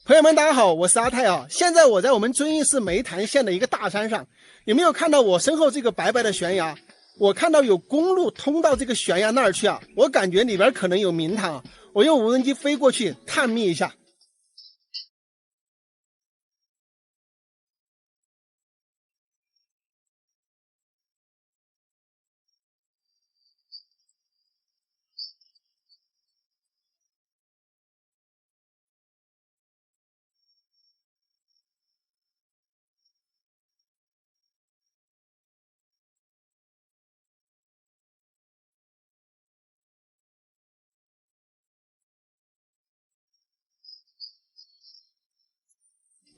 朋友们，大家好，我是阿泰啊。现在我在我们遵义市梅潭县的一个大山上，有没有看到我身后这个白白的悬崖？我看到有公路通到这个悬崖那儿去啊，我感觉里边可能有名堂啊。我用无人机飞过去探秘一下。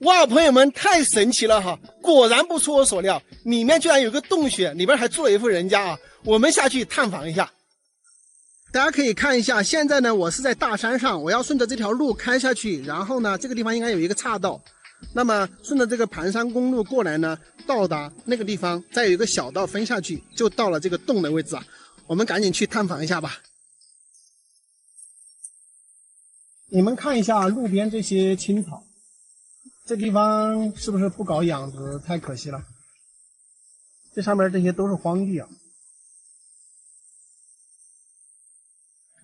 哇，朋友们，太神奇了哈！果然不出我所料，里面居然有个洞穴，里边还住了一户人家啊！我们下去探访一下。大家可以看一下，现在呢，我是在大山上，我要顺着这条路开下去，然后呢，这个地方应该有一个岔道，那么顺着这个盘山公路过来呢，到达那个地方，再有一个小道分下去，就到了这个洞的位置啊。我们赶紧去探访一下吧。你们看一下路边这些青草。这地方是不是不搞养殖太可惜了？这上面这些都是荒地啊。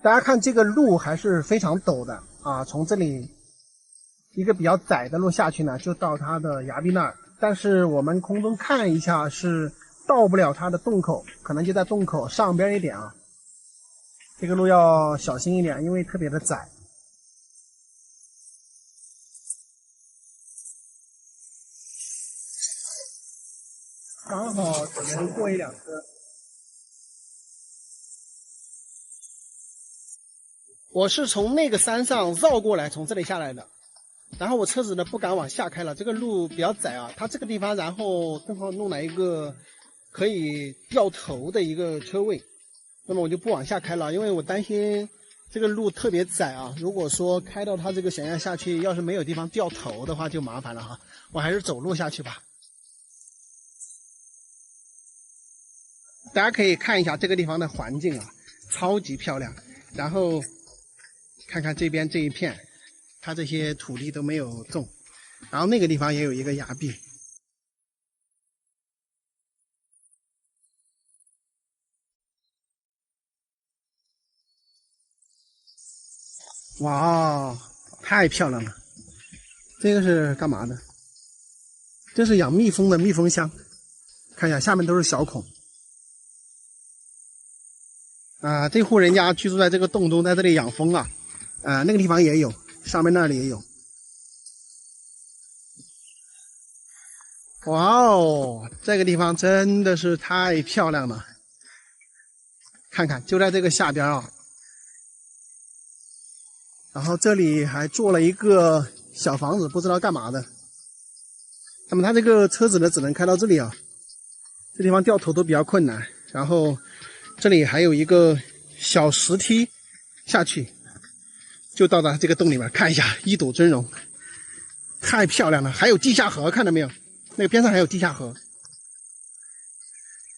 大家看这个路还是非常陡的啊，从这里一个比较窄的路下去呢，就到它的崖壁那儿。但是我们空中看一下是到不了它的洞口，可能就在洞口上边一点啊。这个路要小心一点，因为特别的窄。刚好只能过一辆车。我是从那个山上绕过来，从这里下来的。然后我车子呢不敢往下开了，这个路比较窄啊。它这个地方，然后正好弄来一个可以掉头的一个车位，那么我就不往下开了，因为我担心这个路特别窄啊。如果说开到它这个悬崖下去，要是没有地方掉头的话，就麻烦了哈。我还是走路下去吧。大家可以看一下这个地方的环境啊，超级漂亮。然后看看这边这一片，它这些土地都没有种。然后那个地方也有一个崖壁。哇，太漂亮了！这个是干嘛的？这是养蜜蜂的蜜蜂箱。看一下，下面都是小孔。这户人家居住在这个洞中，在这里养蜂啊。那个地方也有，上面那里也有。哇哦，这个地方真的是太漂亮了！看看，就在这个下边啊。然后这里还做了一个小房子，不知道干嘛的。那么它这个车子呢，只能开到这里啊。这地方掉头都比较困难。然后这里还有一个小石梯下去，就到达这个洞里面。看一下一睹真容，太漂亮了！还有地下河，看到没有？那个边上还有地下河。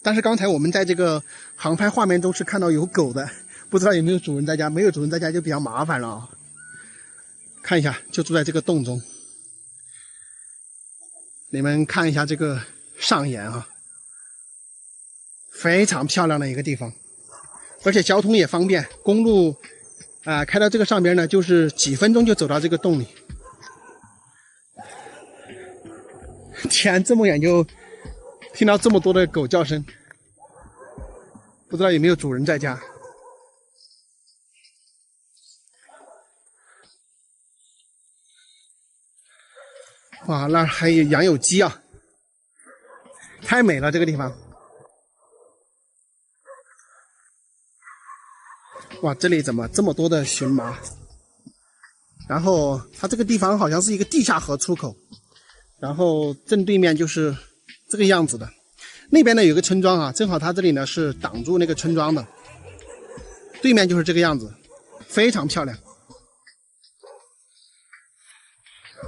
但是刚才我们在这个航拍画面中是看到有狗的，不知道有没有主人在家。没有主人在家就比较麻烦了啊。看一下，就住在这个洞中。你们看一下这个上沿啊，非常漂亮的一个地方，而且交通也方便。公路开到这个上边呢，就是几分钟就走到这个洞里。天，这么远就听到这么多的狗叫声，不知道有没有主人在家。哇，那还养有鸡啊，太美了这个地方。哇，这里怎么这么多的荨麻？然后它这个地方好像是一个地下河出口，然后正对面就是这个样子的。那边呢有个村庄啊，正好它这里呢是挡住那个村庄的，对面就是这个样子，非常漂亮。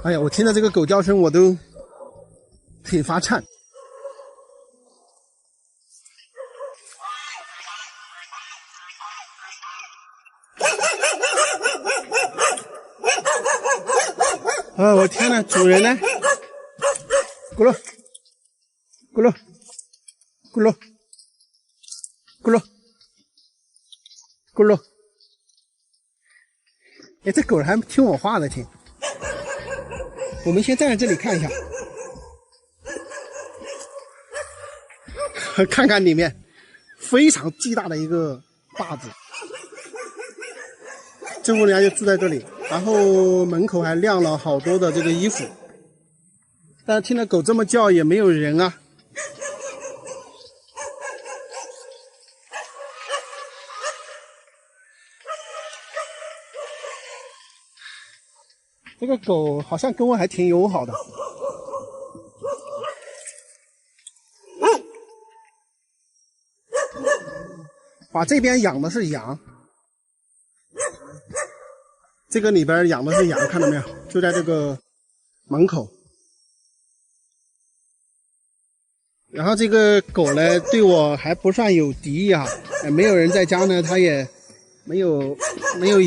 哎呀，我听到这个狗叫声我都腿发颤。哦，我天哪，主人呢？咕噜，咕噜，咕噜，咕噜，咕噜。哎，这狗还听我话的，听。我们先站在这里看一下，看看里面非常巨大的一个坝子。这户人家就住在这里，然后门口还晾了好多的这个衣服。但是听着狗这么叫，也没有人啊。这个狗好像跟我还挺友好的。把这边养的是羊，这个里边养的是羊，看到没有？就在这个门口。然后这个狗呢，对我还不算有敌意啊，没有人在家呢，它也没有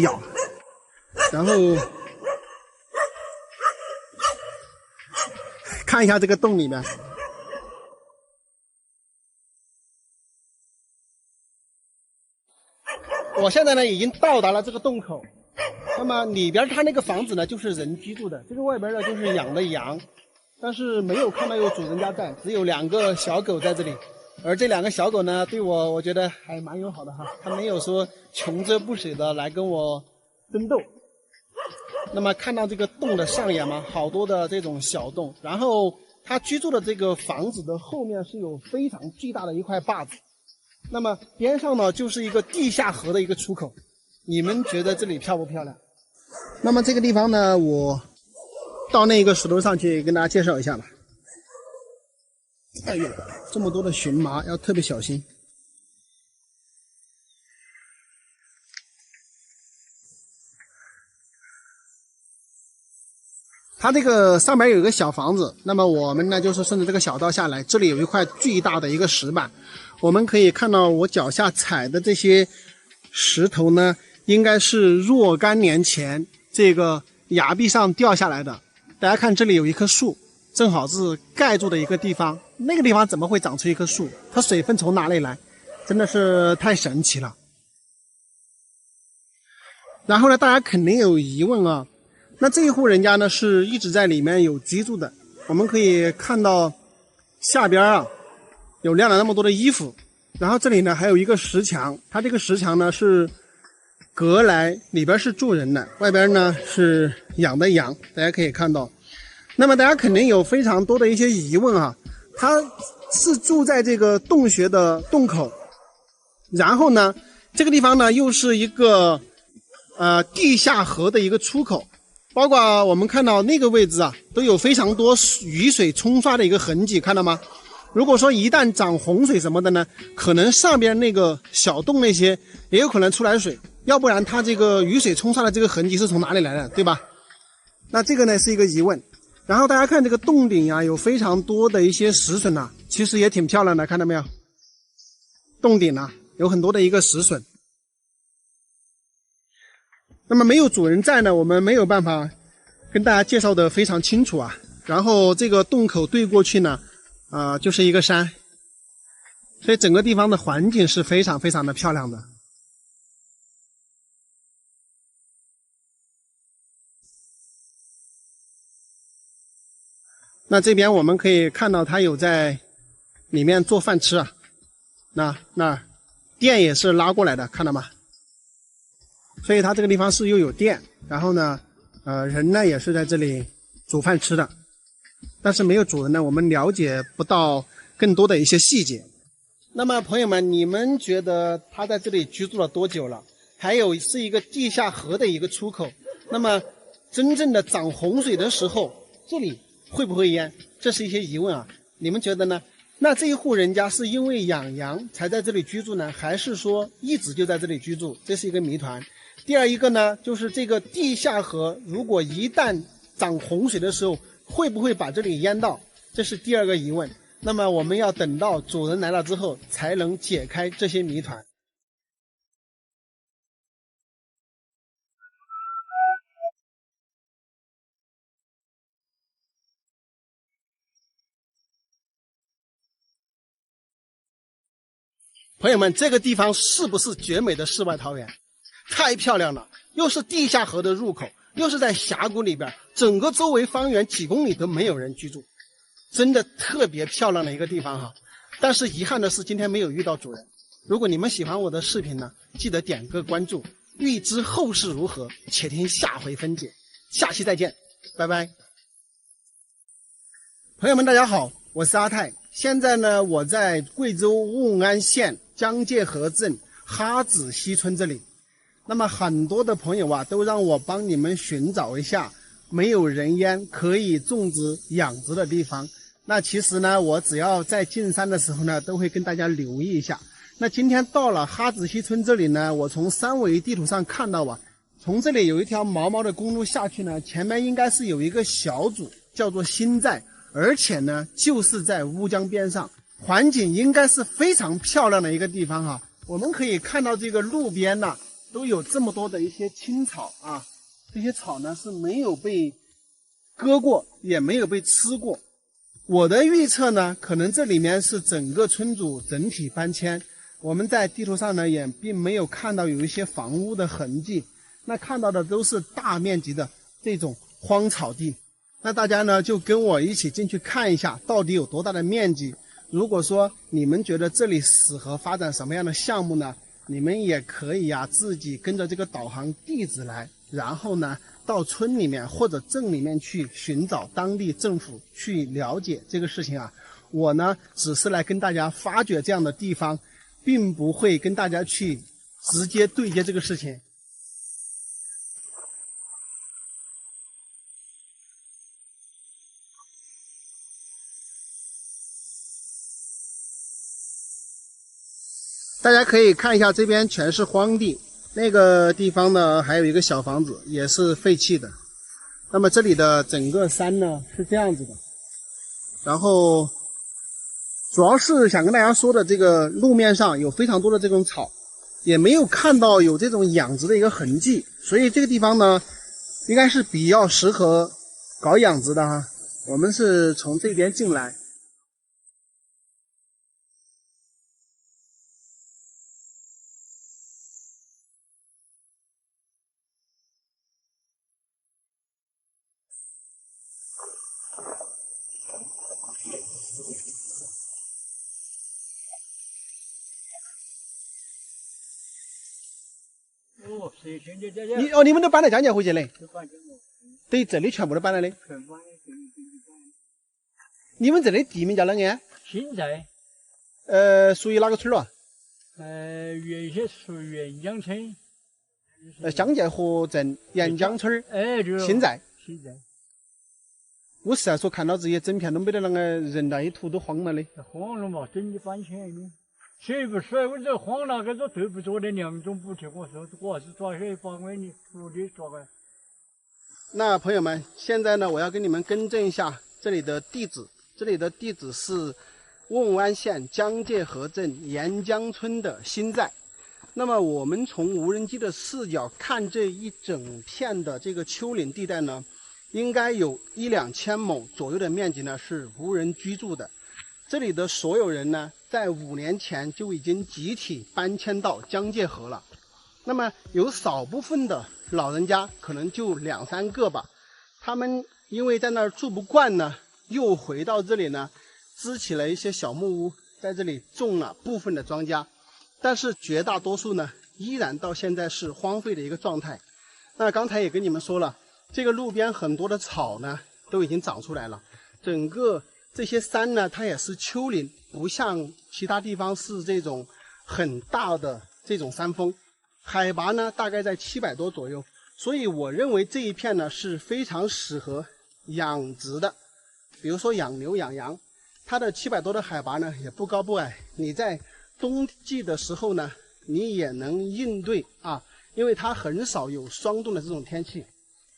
咬。然后看一下这个洞里面，我现在呢已经到达了这个洞口。那么里边它那个房子呢就是人居住的，这个外边呢就是养的羊。但是没有看到有主人家在，只有2个小狗在这里。而这2个小狗呢，对我觉得还蛮友好的哈，它没有说穷追不舍的来跟我争斗。那么看到这个洞的上沿嘛，好多的这种小洞，然后它居住的这个房子的后面是有非常巨大的一块坝子，那么边上呢就是一个地下河的一个出口。你们觉得这里漂不漂亮？那么这个地方呢，我到那个石头上去跟大家介绍一下吧。哎呦，这么多的荨麻，要特别小心。它这个上面有一个小房子，那么我们呢就是顺着这个小道下来，这里有一块巨大的一个石板，我们可以看到我脚下踩的这些石头呢，应该是若干年前这个崖壁上掉下来的。大家看这里有一棵树，正好是盖住的一个地方，那个地方怎么会长出一棵树？它水分从哪里来？真的是太神奇了。然后呢，大家肯定有疑问啊，那这一户人家呢是一直在里面有居住的。我们可以看到下边啊有晾了那么多的衣服，然后这里呢还有一个石墙，它这个石墙呢是隔来，里边是住人的，外边呢是养的羊，大家可以看到。那么大家肯定有非常多的一些疑问啊，它是住在这个洞穴的洞口，然后呢这个地方呢又是一个地下河的一个出口，包括我们看到那个位置啊都有非常多雨水冲刷的一个痕迹，看到吗？如果说一旦涨洪水什么的呢，可能上边那个小洞那些也有可能出来水，要不然它这个雨水冲刷的这个痕迹是从哪里来的，对吧？那这个呢是一个疑问。然后大家看这个洞顶啊，有非常多的一些石笋啊，其实也挺漂亮的，看到没有？洞顶啊有很多的一个石笋。那么没有主人在呢，我们没有办法跟大家介绍的非常清楚啊。然后这个洞口对过去呢就是一个山，所以整个地方的环境是非常非常的漂亮的。那这边我们可以看到他有在里面做饭吃啊，那电也是拉过来的，看到吗？所以他这个地方是又有电，然后呢人呢也是在这里煮饭吃的，但是没有主人呢，我们了解不到更多的一些细节。那么朋友们，你们觉得他在这里居住了多久了？还有是一个地下河的一个出口，那么真正的涨洪水的时候，这里会不会淹？这是一些疑问啊，你们觉得呢？那这一户人家是因为养羊才在这里居住呢，还是说一直就在这里居住？这是一个谜团。第二一个呢，就是这个地下河如果一旦涨洪水的时候，会不会把这里淹到？这是第二个疑问。那么我们要等到主人来了之后，才能解开这些谜团。朋友们，这个地方是不是绝美的世外桃源？太漂亮了，又是地下河的入口，又是在峡谷里边，整个周围方圆几公里都没有人居住，真的特别漂亮的一个地方哈。但是遗憾的是，今天没有遇到主人。如果你们喜欢我的视频呢，记得点个关注。欲知后事如何，且听下回分解。下期再见，拜拜。朋友们，大家好，我是阿泰。现在呢，我在贵州瓮安县江界河镇哈子西村这里。那么很多的朋友啊，都让我帮你们寻找一下没有人烟可以种植养殖的地方。那其实呢，我只要在进山的时候呢，都会跟大家留意一下。那今天到了哈子西村这里呢，我从三维地图上看到啊，从这里有一条毛毛的公路下去呢，前面应该是有一个小组叫做新寨，而且呢就是在乌江边上，环境应该是非常漂亮的一个地方哈。我们可以看到这个路边呢都有这么多的一些青草啊，这些草呢是没有被割过，也没有被吃过。我的预测呢，可能这里面是整个村组整体搬迁。我们在地图上呢也并没有看到有一些房屋的痕迹，那看到的都是大面积的这种荒草地。那大家呢就跟我一起进去看一下到底有多大的面积。如果说你们觉得这里适合发展什么样的项目呢，你们也可以自己跟着这个导航地址来，然后呢到村里面或者镇里面去寻找当地政府去了解这个事情啊。我呢只是来跟大家发掘这样的地方，并不会跟大家去直接对接这个事情。大家可以看一下，这边全是荒地，那个地方呢还有一个小房子，也是废弃的。那么这里的整个山呢是这样子的，然后主要是想跟大家说的，这个路面上有非常多的这种草，也没有看到有这种养殖的一个痕迹，所以这个地方呢应该是比较适合搞养殖的哈。我们是从这边进来。你们都搬到江界湖去嘞？对，这里全部都搬来的。你们这里地名叫啷个？新寨。属于哪个村了？原先属于沿江村。江界河镇沿江村。新寨。新寨。我实在说看到这些整片都没得那个人了，一图都荒了的。荒了嘛，整的搬迁的。谁不说我这荒了，这对不住的两种不听我说，我是抓谁把我的徒弟抓过来。那朋友们，现在呢，我要跟你们更正一下这里的地址。这里的地址是瓮安县江界河镇沿江村的新寨。那么我们从无人机的视角看这一整片的这个丘陵地带呢，应该有1-2千亩左右的面积呢是无人居住的。这里的所有人呢，在5年前就已经集体搬迁到江界河了。那么有少部分的老人家，可能就2-3个吧，他们因为在那儿住不惯呢，又回到这里呢，支起了一些小木屋，在这里种了部分的庄稼。但是绝大多数呢，依然到现在是荒废的一个状态。那刚才也跟你们说了，这个路边很多的草呢，都已经长出来了。整个这些山呢，它也是丘陵，不像其他地方是这种很大的这种山峰，海拔呢大概在700多左右，所以我认为这一片呢是非常适合养殖的，比如说养牛养羊，它的700多的海拔呢也不高不矮，你在冬季的时候呢，你也能应对啊，因为它很少有霜冻的这种天气，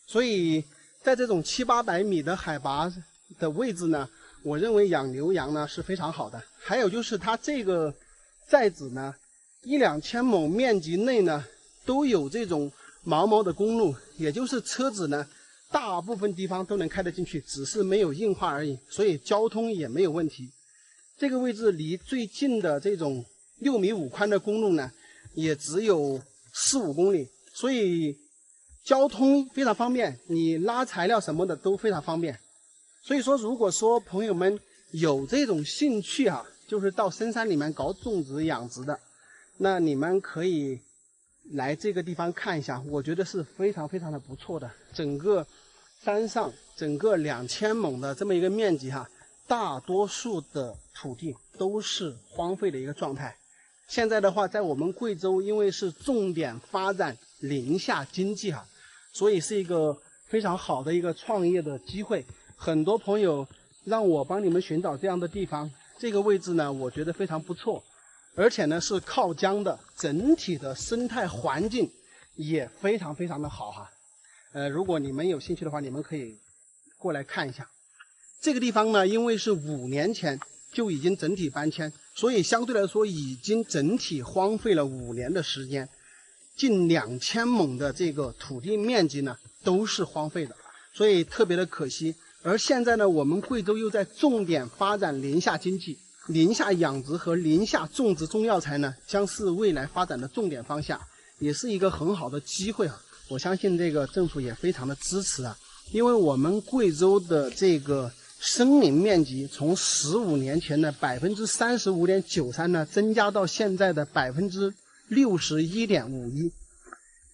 所以在这种700-800米的海拔的位置呢，我认为养牛羊呢是非常好的。还有就是它这个寨子呢，1-2千亩面积内呢都有这种毛毛的公路，也就是车子呢大部分地方都能开得进去，只是没有硬化而已，所以交通也没有问题。这个位置离最近的这种6.5米宽的公路呢，也只有4、5公里，所以交通非常方便，你拉材料什么的都非常方便。所以说，如果说朋友们有这种兴趣啊，就是到深山里面搞种植养殖的，那你们可以来这个地方看一下，我觉得是非常非常的不错的。整个山上整个2000亩的这么一个面积哈，大多数的土地都是荒废的一个状态。现在的话，在我们贵州，因为是重点发展林下经济哈，所以是一个非常好的一个创业的机会。很多朋友让我帮你们寻找这样的地方，这个位置呢，我觉得非常不错，而且呢是靠江的，整体的生态环境也非常非常的好哈。如果你们有兴趣的话，你们可以过来看一下。这个地方呢，因为是5年前就已经整体搬迁，所以相对来说已经整体荒废了5年的时间，近2000亩的这个土地面积呢都是荒废的，所以特别的可惜。而现在呢，我们贵州又在重点发展林下经济，林下养殖和林下种植中药材呢，将是未来发展的重点方向，也是一个很好的机会啊！我相信这个政府也非常的支持啊，因为我们贵州的这个森林面积从15年前的35.93%呢，增加到现在的61.51%，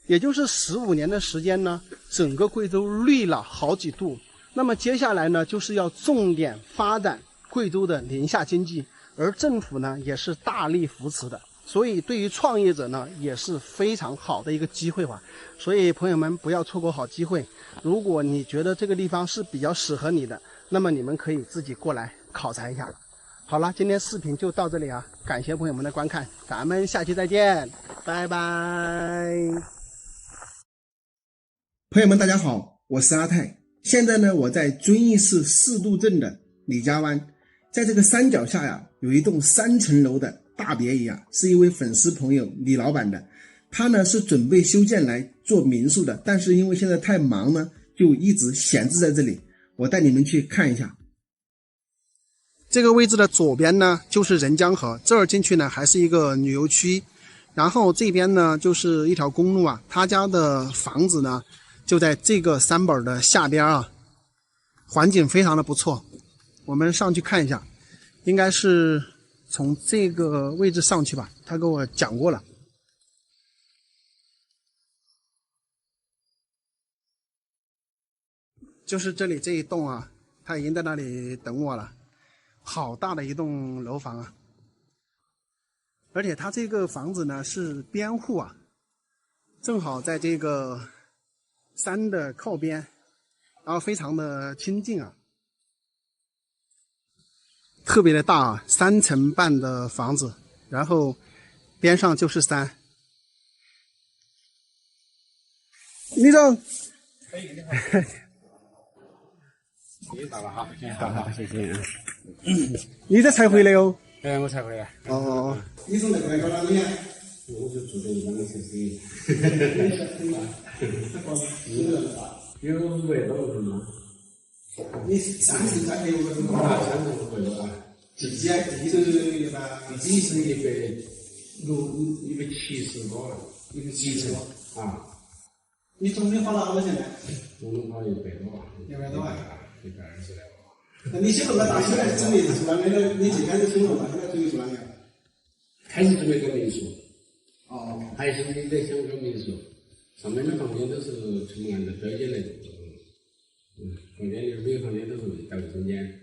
也就是15年的时间呢，整个贵州绿了好几度。那么接下来呢，就是要重点发展贵州的林下经济，而政府呢也是大力扶持的，所以对于创业者呢也是非常好的一个机会吧。所以朋友们不要错过好机会，如果你觉得这个地方是比较适合你的，那么你们可以自己过来考察一下。好了，今天视频就到这里啊，感谢朋友们的观看，咱们下期再见，拜拜。朋友们大家好，我是阿泰。现在呢，我在遵义市四渡镇的李家湾，在这个山脚下呀，有一栋3层楼的大别野啊，是一位粉丝朋友李老板的。他呢是准备修建来做民宿的，但是因为现在太忙呢，就一直闲置在这里。我带你们去看一下。这个位置的左边呢就是人江河，这儿进去呢还是一个旅游区，然后这边呢就是一条公路啊，他家的房子呢就在这个山本的下边啊，环境非常的不错。我们上去看一下，应该是从这个位置上去吧，他给我讲过了。就是这里这一栋啊，他已经在那里等我了，好大的一栋楼房啊！而且他这个房子呢是边户啊，正好在这个山的靠边，然后非常的清静啊，特别的大啊，3层半的房子，然后边上就是山。李总，你好。你到了哈，好，谢谢。你这才回来哦？我才回来。哦，你从那边到哪里啊？我就住在一般的城市里。有500多个人吗？你30块有个什么？啊，30块多啊。地基是吧？地基是170多了，170层啊。你总共花了多少钱呢？我们花100多万。100多万。120来万。那你写了个大修来准备做哪个？你最开始修了嘛？现在准备做哪个？开始准备搞民宿。哦。还是你在想搞民宿？上面的房间都是从按照标间来做的。房间里每个房间都是带卫生间。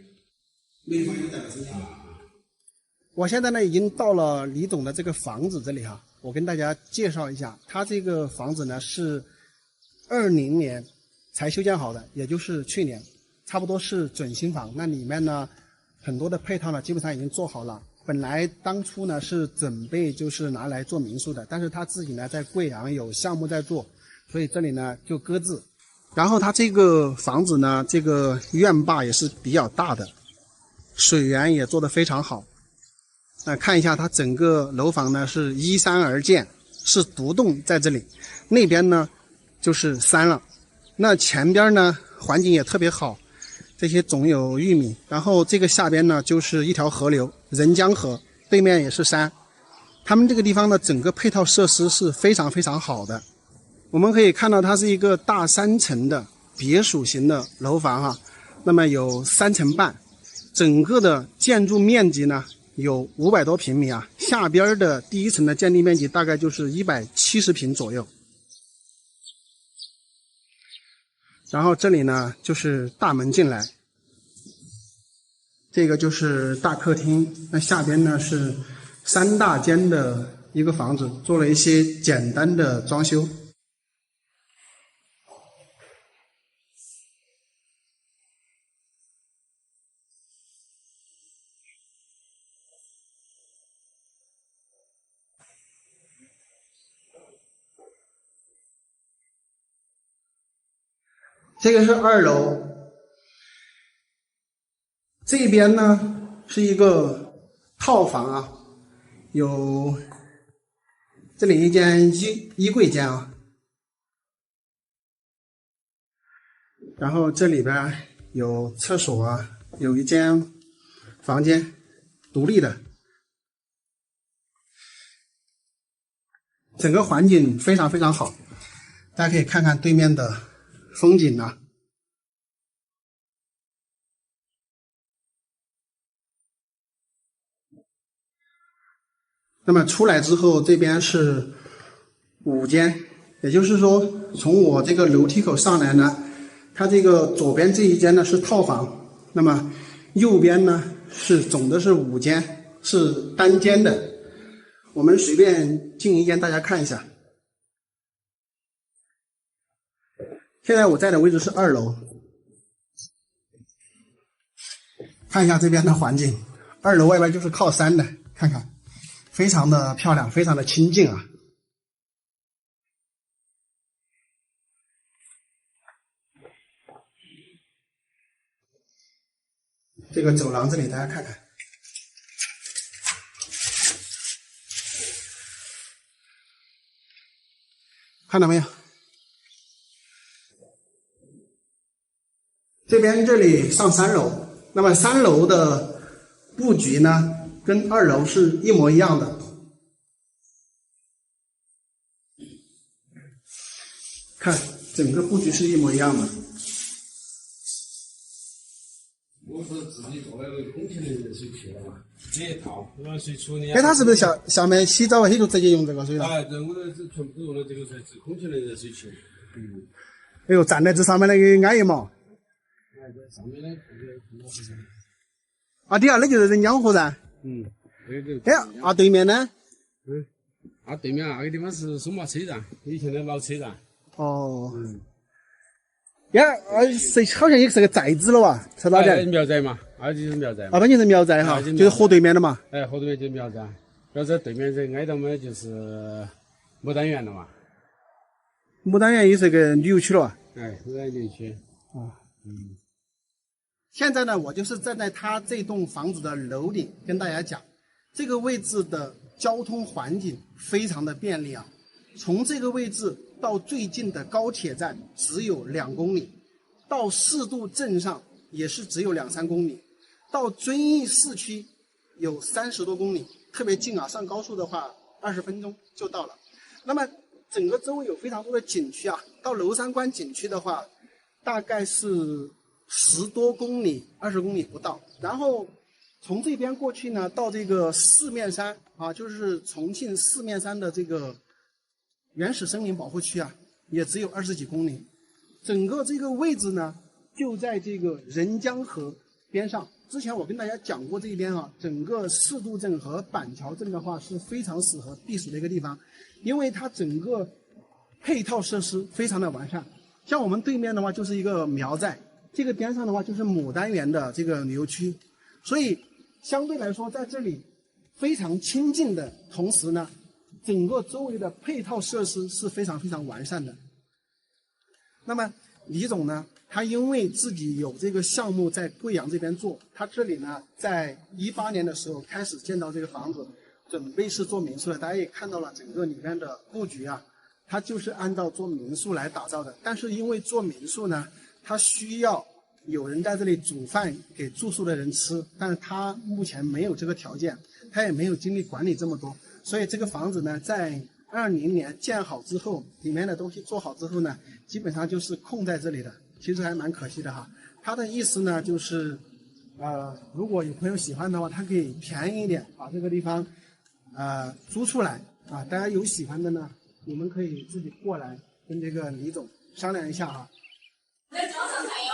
每个房间带卫生间。我现在呢已经到了李总的这个房子这里哈，我跟大家介绍一下，他这个房子呢是20年才修建好的，也就是去年，差不多是准新房。那里面呢很多的配套呢基本上已经做好了。本来当初呢是准备就是拿来做民宿的，但是他自己呢在贵阳有项目在做，所以这里呢就搁置。然后他这个房子呢，这个院坝也是比较大的，水源也做得非常好。看一下它整个楼房呢是依山而建，是独栋在这里，那边呢就是山了。那前边呢环境也特别好，这些种有玉米，然后这个下边呢就是一条河流人江河，对面也是山，他们这个地方的整个配套设施是非常非常好的。我们可以看到，它是一个大3层的别墅型的楼房哈，那么有3层半，整个的建筑面积呢有500多平米啊，下边的第1层的建地面积大概就是170平左右。然后这里呢就是大门进来，这个就是大客厅，那下边呢是3大间的一个房子，做了一些简单的装修。这个是2楼，这边呢是一个套房啊，有这里一间衣柜间啊，然后这里边有厕所啊，有一间房间独立的，整个环境非常非常好，大家可以看看对面的风景啊。那么出来之后，这边是5间，也就是说，从我这个楼梯口上来呢，它这个左边这一间呢是套房，那么右边呢总的是5间，是单间的。我们随便进一间，大家看一下。现在我在的位置是2楼，看一下这边的环境。2楼外边就是靠山的，看看，非常的漂亮，非常的清静啊。这个走廊这里大家看看，看到没有？这里上3楼，那么3楼的布局呢，跟2楼是一模一样的。看，整个布局是一模一样的。我是自己做那个空气的热水器了嘛，这一套热水处理。哎，他是不是下面洗澡啊？他就直接用这个水了？哎，这我这全部用的这个才是空气的热水器。哎呦，站在这上面那个安逸嘛。上面的啊，底下那就是人江河噻。对对。哎，对面呢？对面那个地方是松麻车站，以前的老车站。哦。好像也是个寨子了哇，是哪点？苗寨嘛，就是苗寨。那就是苗寨哈，就是河对面的嘛。哎，河对面就是苗寨，苗寨对面这挨到嘛就是牡丹园了嘛。牡丹园也是个旅游区了哇。哎，牡丹旅游区。现在呢，我就是站在它这栋房子的楼顶，跟大家讲，这个位置的交通环境非常的便利啊。从这个位置到最近的高铁站只有2公里，到4渡镇上也是只有2-3公里，到遵义市区有30多公里，特别近啊。上高速的话，20分钟就到了。那么整个周围有非常多的景区啊，到娄山关景区的话，大概是10多公里，20公里不到。然后从这边过去呢，到这个四面山啊，就是重庆四面山的这个原始森林保护区啊，也只有20几公里。整个这个位置呢，就在这个任江河边上。之前我跟大家讲过这一边啊，整个4渡镇和板桥镇的话是非常适合避暑的一个地方，因为它整个配套设施非常的完善。像我们对面的话就是一个苗寨，这个边上的话就是牡丹园的这个旅游区，所以相对来说在这里非常亲近的同时呢，整个周围的配套设施是非常非常完善的。那么李总呢，他因为自己有这个项目在贵阳这边做，他这里呢在18年的时候开始建造这个房子，准备是做民宿的。大家也看到了整个里面的布局啊，它就是按照做民宿来打造的。但是因为做民宿呢，它需要有人在这里煮饭给住宿的人吃，但是他目前没有这个条件，他也没有精力管理这么多，所以这个房子呢，在2020年建好之后，里面的东西做好之后呢，基本上就是空在这里的，其实还蛮可惜的哈。他的意思呢，就是如果有朋友喜欢的话，他可以便宜一点把这个地方租出来啊。大家有喜欢的呢，你们可以自己过来跟这个李总商量一下哈。在早上还有。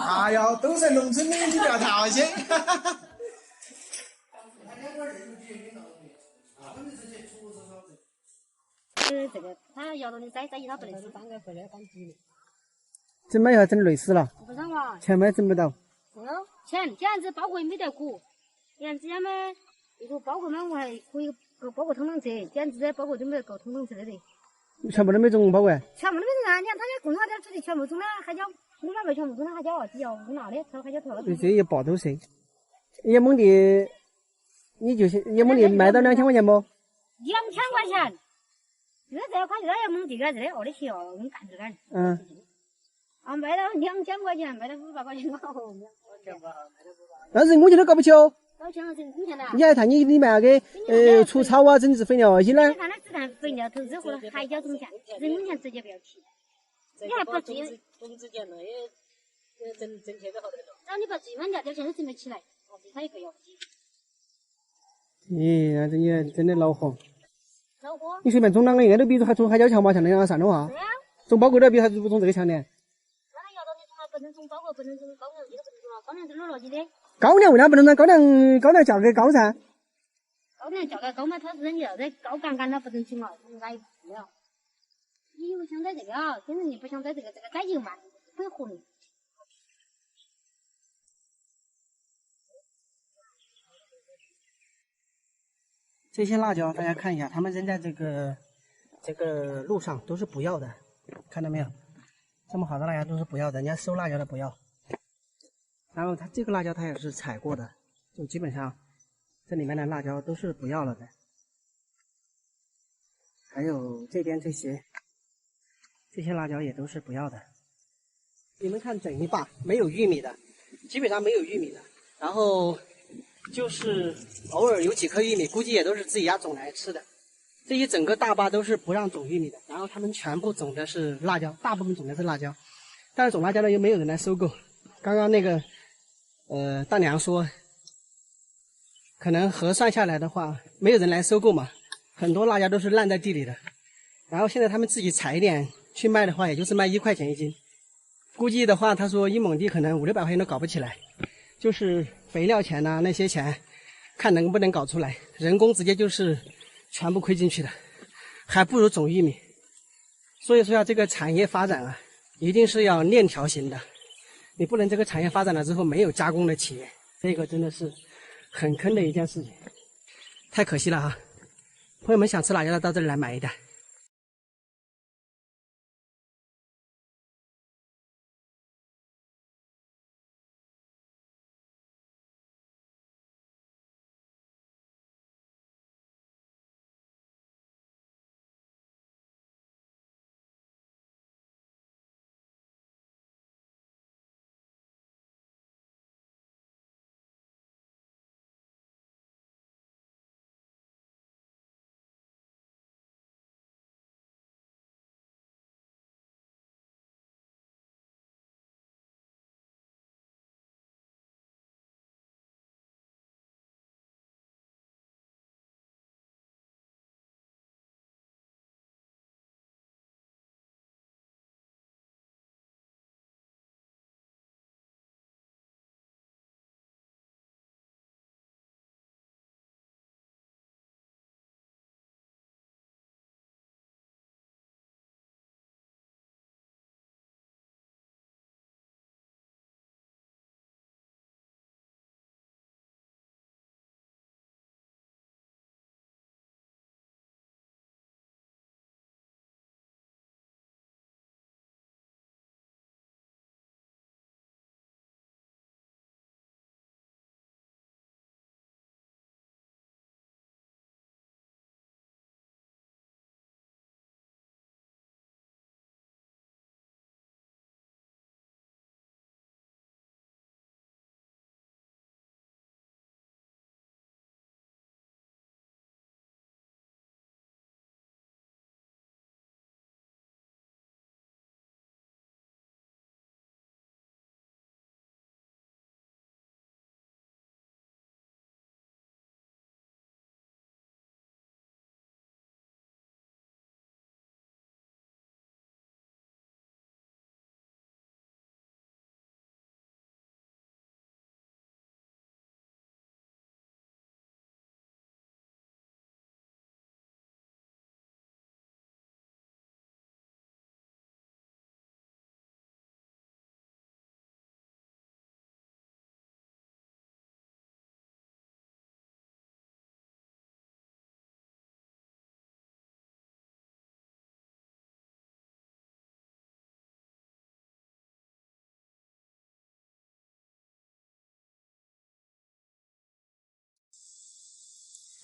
哎呦，都是农村的，你不要淘气。这个他摇到你摘一他不能吃，3个回来放鸡的。整嘛要整累死了，不上嘛？钱嘛整不到。钱这样子包裹也没得鼓，这样子嘛，一个包裹嘛我还可以搞包裹通通车，这样子的包裹都没有搞通通车的。全部都没中包裹？全部都没中啊！你看他家工厂点出的全部中了，还叫我买全部中了，还叫底要哪的？他还叫投了。这也包都是。野蒙地，你就是野蒙地卖到2000块钱不？2000块钱。这块钱要蒙地个这的，我的天哦，我们干这个。卖到2000块钱，卖到500块钱好。但是我觉得搞不起哦。搞起了是5天的。你还看你里面那个除草啊、整治肥料啊些呢？你看那只看肥料、投资或者还交中钱，人工钱直接不要提。你还把种子减了，也挣钱都好得多。然后你把鸡饭价点钱都挣不起来，他也可以要。咦，那这你真的恼火。恼火？你随便种哪个应该都比还种海椒强嘛，像那样上的话。对啊。种包裹都比还不种这个强的。那摇到你种了，不能种包裹，不能种高粱，这个不能种啊，高粱是哪逻辑的？高粱为啥不能种？高粱价格高噻。高粱价格高嘛，它是人家在高杠杆，它不能种嘛，挨不了。你又想在这个啊，现在你不想在这个改油嘛，很合理。这些辣椒大家看一下，他们扔在这个路上都是不要的，看到没有？这么好的辣椒都是不要的，人家收辣椒的不要。然后它这个辣椒它也是采过的，就基本上这里面的辣椒都是不要了的。还有这边这些辣椒也都是不要的。你们看整一把没有玉米的，基本上没有玉米的。然后就是偶尔有几颗玉米，估计也都是自己家种来吃的。这一整个大坝都是不让种玉米的，然后他们全部种的是辣椒，大部分种的是辣椒，但是种辣椒呢又没有人来收购。刚刚那个大娘说，可能核算下来的话，没有人来收购嘛，很多辣椒都是烂在地里的。然后现在他们自己采一点去卖的话，也就是卖1块钱1斤。估计的话，他说一亩地可能500-600块钱都搞不起来，就是肥料钱呐、那些钱，看能不能搞出来。人工直接就是全部亏进去的，还不如种玉米。所以说这个产业发展啊，一定是要链条型的，你不能这个产业发展了之后没有加工的企业，这个真的是很坑的一件事情，太可惜了哈。朋友们想吃辣椒的到这里来买一袋。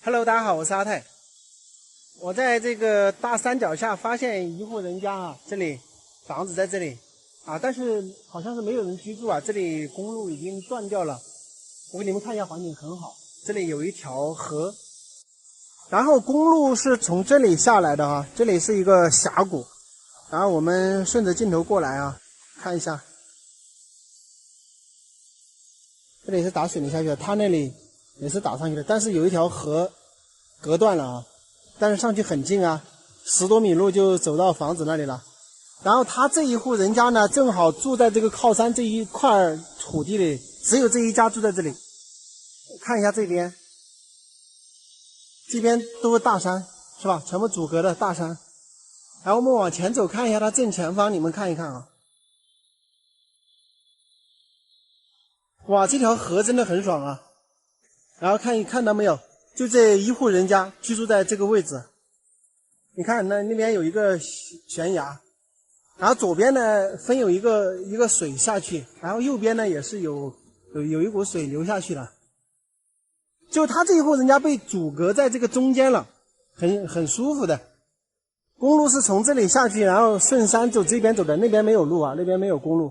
Hello， 大家好，我是阿泰。我在这个大山脚下发现一户人家啊，这里房子在这里啊，但是好像是没有人居住啊。这里公路已经断掉了，我给你们看一下，环境很好。这里有一条河，然后公路是从这里下来的啊，这里是一个峡谷。然后我们顺着镜头过来啊，看一下，这里是打水泥下去的，它那里也是打上去的，但是有一条河隔断了啊。但是上去很近啊，10多米路就走到房子那里了。然后他这一户人家呢，正好住在这个靠山这一块土地里，只有这一家住在这里。看一下这边，这边都是大山，是吧？全部阻隔的大山。然后我们往前走，看一下它正前方，你们看一看啊。哇，这条河真的很爽啊！然后看到没有？就这一户人家居住在这个位置，你看那边有一个悬崖，然后左边呢分有一个水下去，然后右边呢也是有一股水流下去了。就他这一户人家被阻隔在这个中间了，很舒服的。公路是从这里下去，然后顺山走这边走的，那边没有路啊，那边没有公路，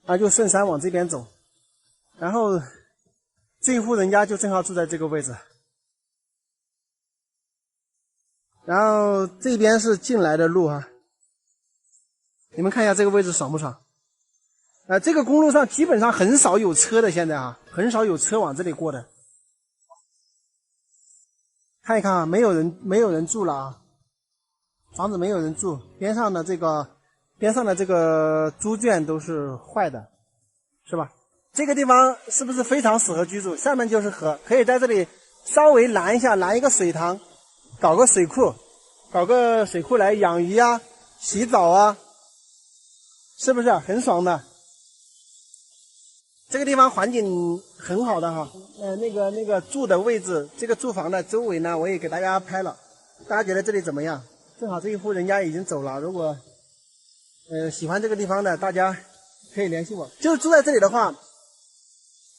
啊就顺山往这边走。然后这一户人家就正好住在这个位置。然后这边是进来的路啊，你们看一下这个位置爽不爽？这个公路上基本上很少有车的，现在啊，很少有车往这里过的。看一看啊，没有人住了啊，房子没有人住，边上的这个猪圈都是坏的，是吧？这个地方是不是非常适合居住？下面就是河，可以在这里稍微拦一下，拦一个水塘。搞个水库来养鱼啊，洗澡啊，是不是很爽的？这个地方环境很好的哈，那个住的位置，这个住房的周围呢，我也给大家拍了，大家觉得这里怎么样？正好这一户人家已经走了，如果喜欢这个地方的，大家可以联系我。就是住在这里的话，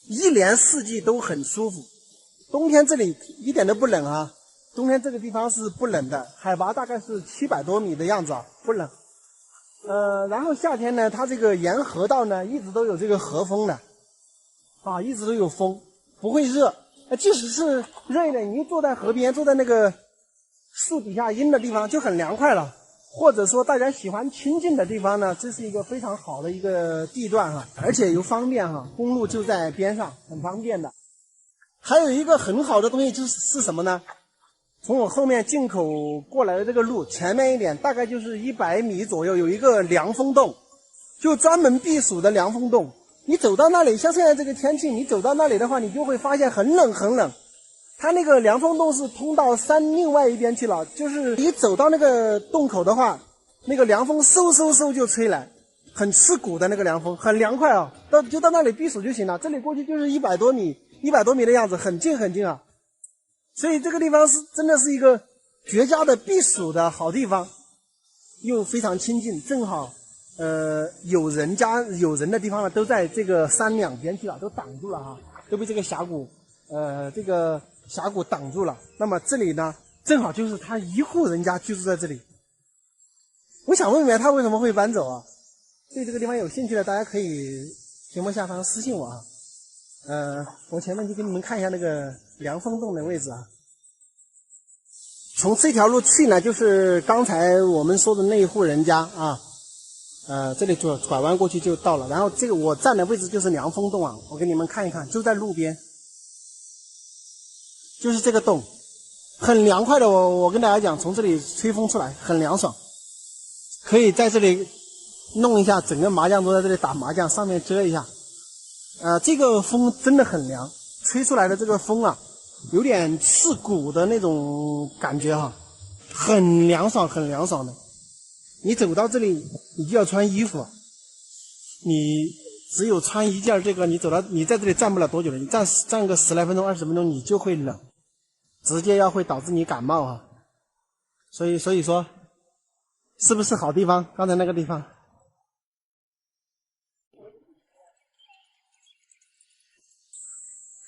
一年四季都很舒服，冬天这里一点都不冷啊。冬天这个地方是不冷的，海拔大概是700多米的样子啊，不冷。然后夏天呢，它这个沿河道呢，一直都有这个河风的，啊，一直都有风，不会热。即使是热一点，你坐在河边，坐在那个树底下阴的地方就很凉快了。或者说大家喜欢清静的地方呢，这是一个非常好的一个地段哈，而且又方便哈，公路就在边上，很方便的。还有一个很好的东西就是什么呢？从我后面进口过来的这个路前面一点，大概就是100米左右，有一个凉风洞，就专门避暑的凉风洞。你走到那里，像现在这个天气，你走到那里的话，你就会发现很冷很冷。它那个凉风洞是通到山另外一边去了，就是你走到那个洞口的话，那个凉风嗖就吹来，很刺骨的那个凉风，很凉快啊。就到那里避暑就行了，这里过去就是100多米的样子，很近啊。所以这个地方真的是一个绝佳的避暑的好地方，又非常清静，正好有人的地方呢，都在这个山两边去了，都挡住了啊，都被这个峡谷挡住了。那么这里呢，正好就是他一户人家居住在这里。我想问问他为什么会搬走啊？对这个地方有兴趣的，大家可以节目下方私信我啊。我前面就给你们看一下那个凉风洞的位置啊。从这条路去呢，就是刚才我们说的那一户人家啊。这里拐弯过去就到了。然后这个我站的位置就是凉风洞啊，我给你们看一看，就在路边，就是这个洞，很凉快的。我跟大家讲，从这里吹风出来很凉爽，可以在这里弄一下，整个麻将桌在这里打麻将，上面遮一下。这个风真的很凉，吹出来的这个风啊，有点刺骨的那种感觉哈，很凉爽的。你走到这里，你就要穿衣服，你只有穿一件这个，你在这里站不了多久了，你站个10来分钟、20分钟，你就会冷，直接会导致你感冒啊。所以说，是不是好地方？刚才那个地方。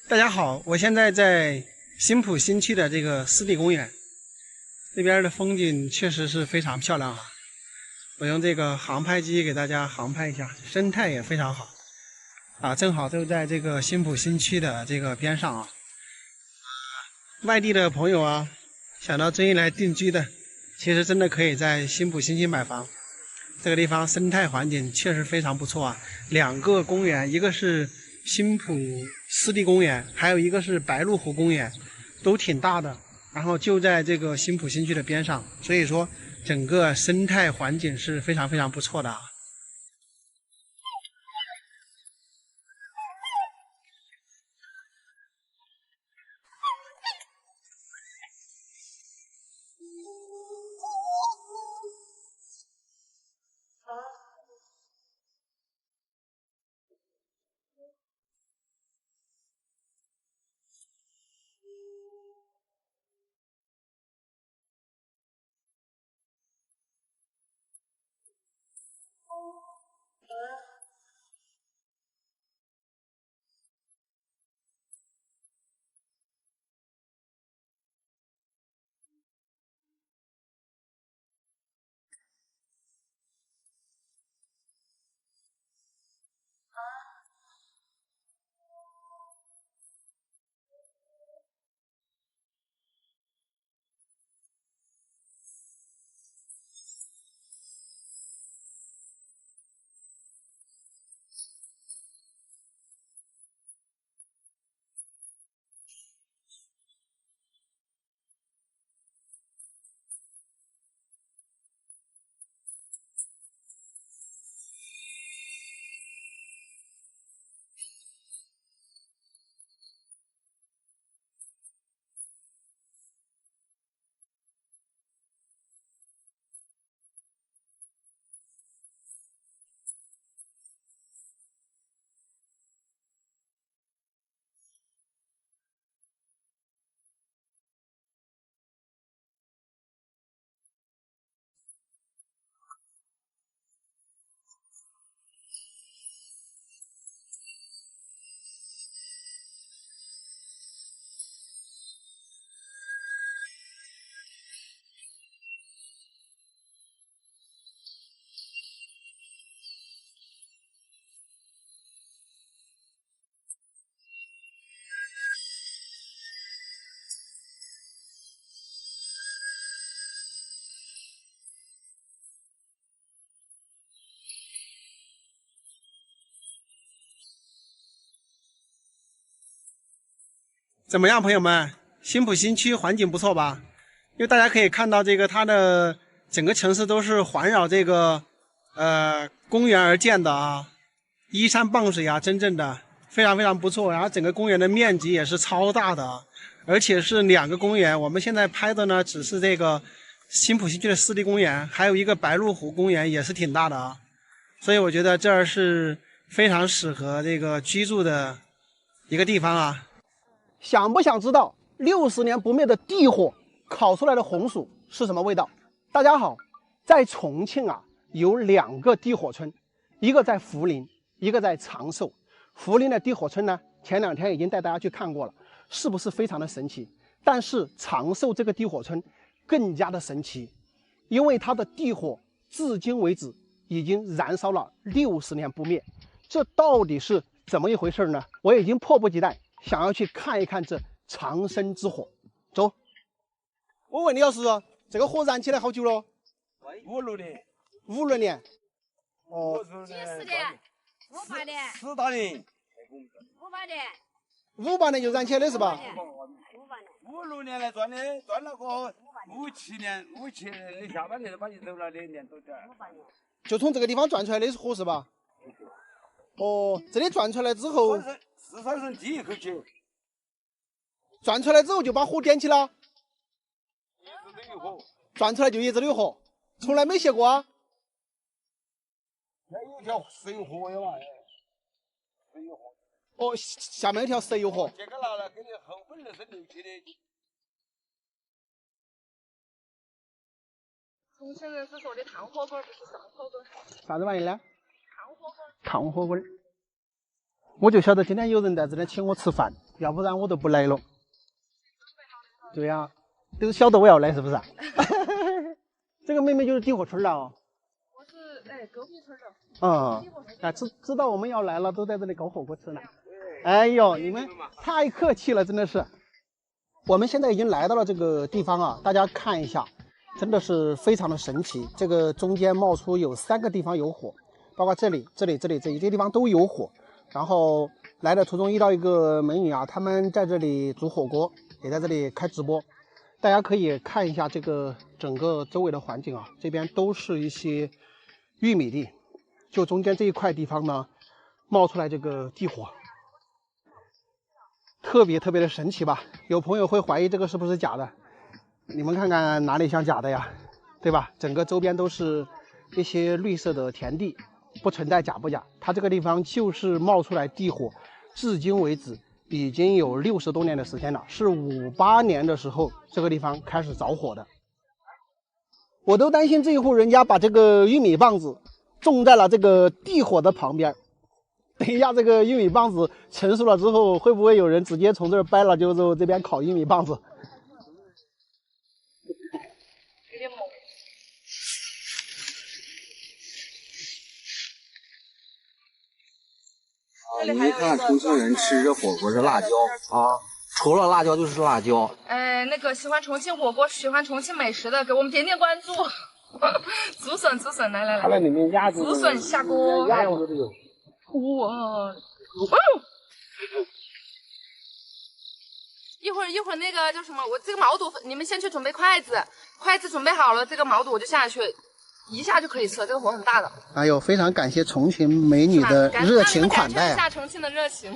大家好，我现在在新浦新区的这个湿地公园，这边的风景确实是非常漂亮啊！我用这个航拍机给大家航拍一下，生态也非常好啊，正好就在这个新浦新区的这个边上啊。外地的朋友啊，想到遵义来定居的，其实真的可以在新浦新区买房。这个地方生态环境确实非常不错啊，2个公园，一个是新浦湿地公园，还有一个是白鹿湖公园，都挺大的，然后就在这个新浦新区的边上，所以说整个生态环境是非常非常不错的啊。怎么样，朋友们？新浦新区环境不错吧？因为大家可以看到，这个它的整个城市都是环绕这个公园而建的啊，依山傍水啊，真正的非常非常不错。然后整个公园的面积也是超大的啊，而且是2个公园。我们现在拍的呢，只是这个新浦新区的湿地公园，还有一个白鹿湖公园也是挺大的啊。所以我觉得这儿是非常适合这个居住的一个地方啊。想不想知道60年不灭的地火烤出来的红薯是什么味道？大家好，在重庆啊有2个地火村，一个在涪陵，一个在长寿。涪陵的地火村呢，前2天已经带大家去看过了，是不是非常的神奇？但是长寿这个地火村更加的神奇，因为它的地火至今为止已经燃烧了60年不灭，这到底是怎么一回事呢？我已经迫不及待想要去看一看这长生之火。走。我问李老师，这个火燃起来好久了？56年。56年。哦。几十年？500年。4大年。500年。500年就燃起来的是吧？56年来转的，转了个57年的下半年把你走了2年多点。就从这个地方转出来的火是吧？哦，这里转出来之后，至少是第一口气。转出来之后就把火点起了。一直都有火。转出来就一直都有火，从来没熄过啊。那有条石油火的嘛？石油火。哦，下面有条石油火。这个拿了给你后本来是6期的。重庆人是说的炭火锅，不是上火锅。啥子玩意呢？炭火锅。炭火锅。我就晓得今天有人在这里请我吃饭，要不然我都不来了。对呀、都晓得我要来是不是？这个妹妹就是地火村的哦。我是隔壁村的。知道我们要来了，都在这里搞火锅吃呢。哎呦，你们太客气了，真的是。我们现在已经来到了这个地方啊，大家看一下，真的是非常的神奇。这个中间冒出有3个地方有火，包括这里这些地方都有火。然后来的途中遇到一个美女啊，他们在这里煮火锅，也在这里开直播。大家可以看一下这个整个周围的环境啊，这边都是一些玉米地，就中间这一块地方呢，冒出来这个地火，特别的神奇吧？有朋友会怀疑这个是不是假的，你们看看哪里像假的呀？对吧？整个周边都是一些绿色的田地，不存在假不假。它这个地方就是冒出来地火，至今为止已经有60多年的时间了，是58年的时候这个地方开始着火的。我都担心这一户人家把这个玉米棒子种在了这个地火的旁边，等一下这个玉米棒子成熟了之后，会不会有人直接从这儿掰了就这边烤玉米棒子？你看重庆人吃这火锅是辣椒啊，除了辣椒就是辣椒。那个喜欢重庆火锅、喜欢重庆美食的，给我们点点关注。竹笋，来，它那里面鸭子，竹笋下锅。鸭子这个。哇！一会儿那个叫什么？我这个毛肚，你们先去准备筷子，筷子准备好了，这个毛肚我就下去。一下就可以吃了，这个火很大的。哎呦，非常感谢重庆美女的热情款待感受一下重庆的热情。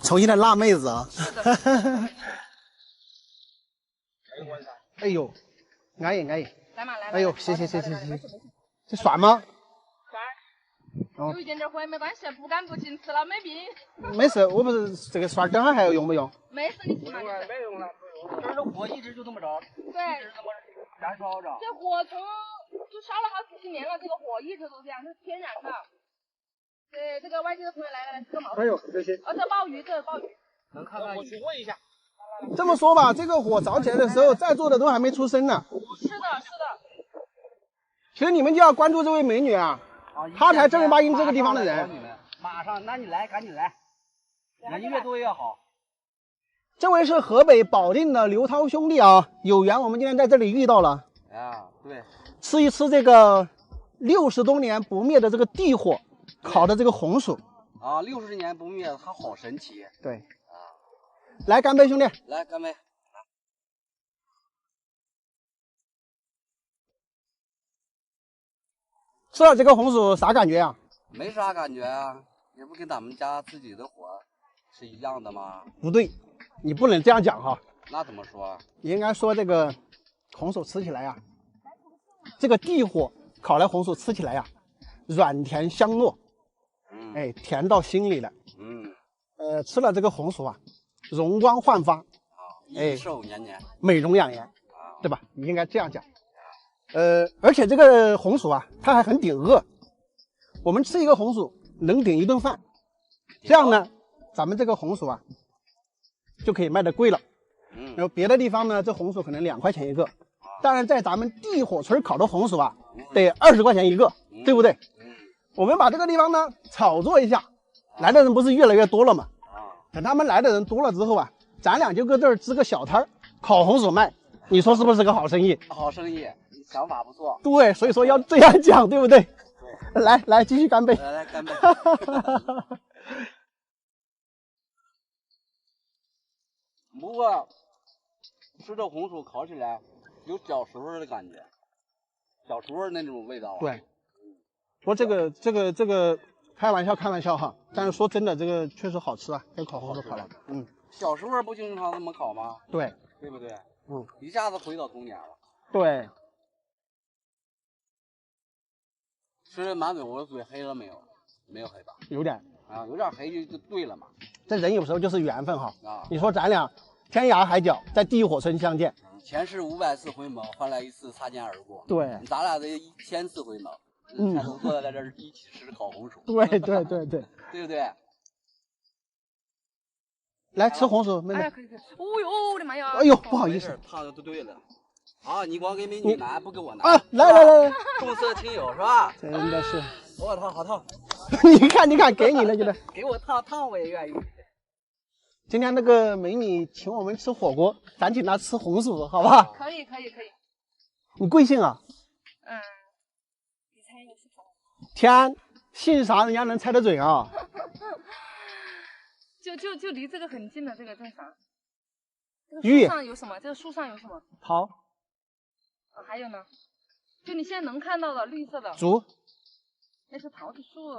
重庆的辣妹子啊！是的。哎呦，安逸。来嘛。哎呦，谢。这蒜吗？蒜。有一点火也没关系，不干不净吃了没病。没事，我不是这个蒜等会还要用不用？没事，你吃嘛。没用了。这儿的火一直就这么着。对。一直这么燃烧着。这火就烧了好几十年了，这个火一直都这样，这是天然的。对，这个外地的朋友来，这个毛肚。哎呦，这些。这鲍鱼。能看看？我去问一下。这么说吧，这个火着起来的时候，在座的都还没出生呢。是的。其实你们就要关注这位美女啊，她才正儿八经这个地方的人。马上，那你来，赶紧来，人越多越好。这位是河北保定的刘涛兄弟啊，有缘我们今天在这里遇到了。啊，对。吃一吃这个60多年不灭的这个地火烤的这个红薯。啊，60年不灭，它好神奇。对。来干杯，兄弟！来干杯！吃了这个红薯啥感觉啊？没啥感觉啊，也不跟咱们家自己的火是一样的吗？不对，你不能这样讲哈。那怎么说？你应该说这个红薯吃起来呀，这个地火烤来红薯吃起来呀，软甜香糯，哎，甜到心里了。吃了这个红薯啊，容光焕发，益寿年年，美容养颜，对吧？你应该这样讲。而且这个红薯啊，它还很顶饿。我们吃一个红薯能顶一顿饭，这样呢，咱们这个红薯啊就可以卖得贵了。然后别的地方呢，这红薯可能2块钱一个，当然在咱们地火村烤的红薯啊，得20块钱一个，对不对？我们把这个地方呢炒作一下，来的人不是越来越多了吗？等他们来的人多了之后啊，咱俩就搁这儿支个小摊儿，烤红薯卖，你说是不是个好生意？好生意，想法不错。对，所以说要这样讲，对不对？对。来，继续干杯！来干杯！不过吃这红薯烤起来有小时候的感觉，小时候那种味道啊。对。不过这个开玩笑哈，但是说真的，这个确实好吃啊，跟烤红薯烤的。小时候不经常这么烤吗？对。对不对？一下子回到童年了。对。吃的满嘴我的嘴黑了没有？没有黑吧？有点啊，有点黑就对了嘛。这人有时候就是缘分哈。啊，你说咱俩天涯海角在地火村相见，前世500次回眸，换来1次擦肩而过。对，咱俩得1000次回眸，才能坐在这儿一起吃烤红薯。对，对不对？来吃红薯，妹妹。哎呀，可以。哦呦，我的妈呀！哎呦，不好意思，烫的都对了。啊，你光给美女拿，不给我拿啊！来，重色轻友是吧？真的是，我烫好烫。你看，给你了，觉得给我烫我也愿意。今天那个美女请我们吃火锅，咱请她吃红薯，好不好？可以。你贵姓啊？你猜我是啥？天，姓啥人家能猜得准啊？就离这个很近的这个叫啥？玉。树上有什么？这个树上有什么？桃。啊，还有呢？就你现在能看到的绿色的。竹。那是桃子树。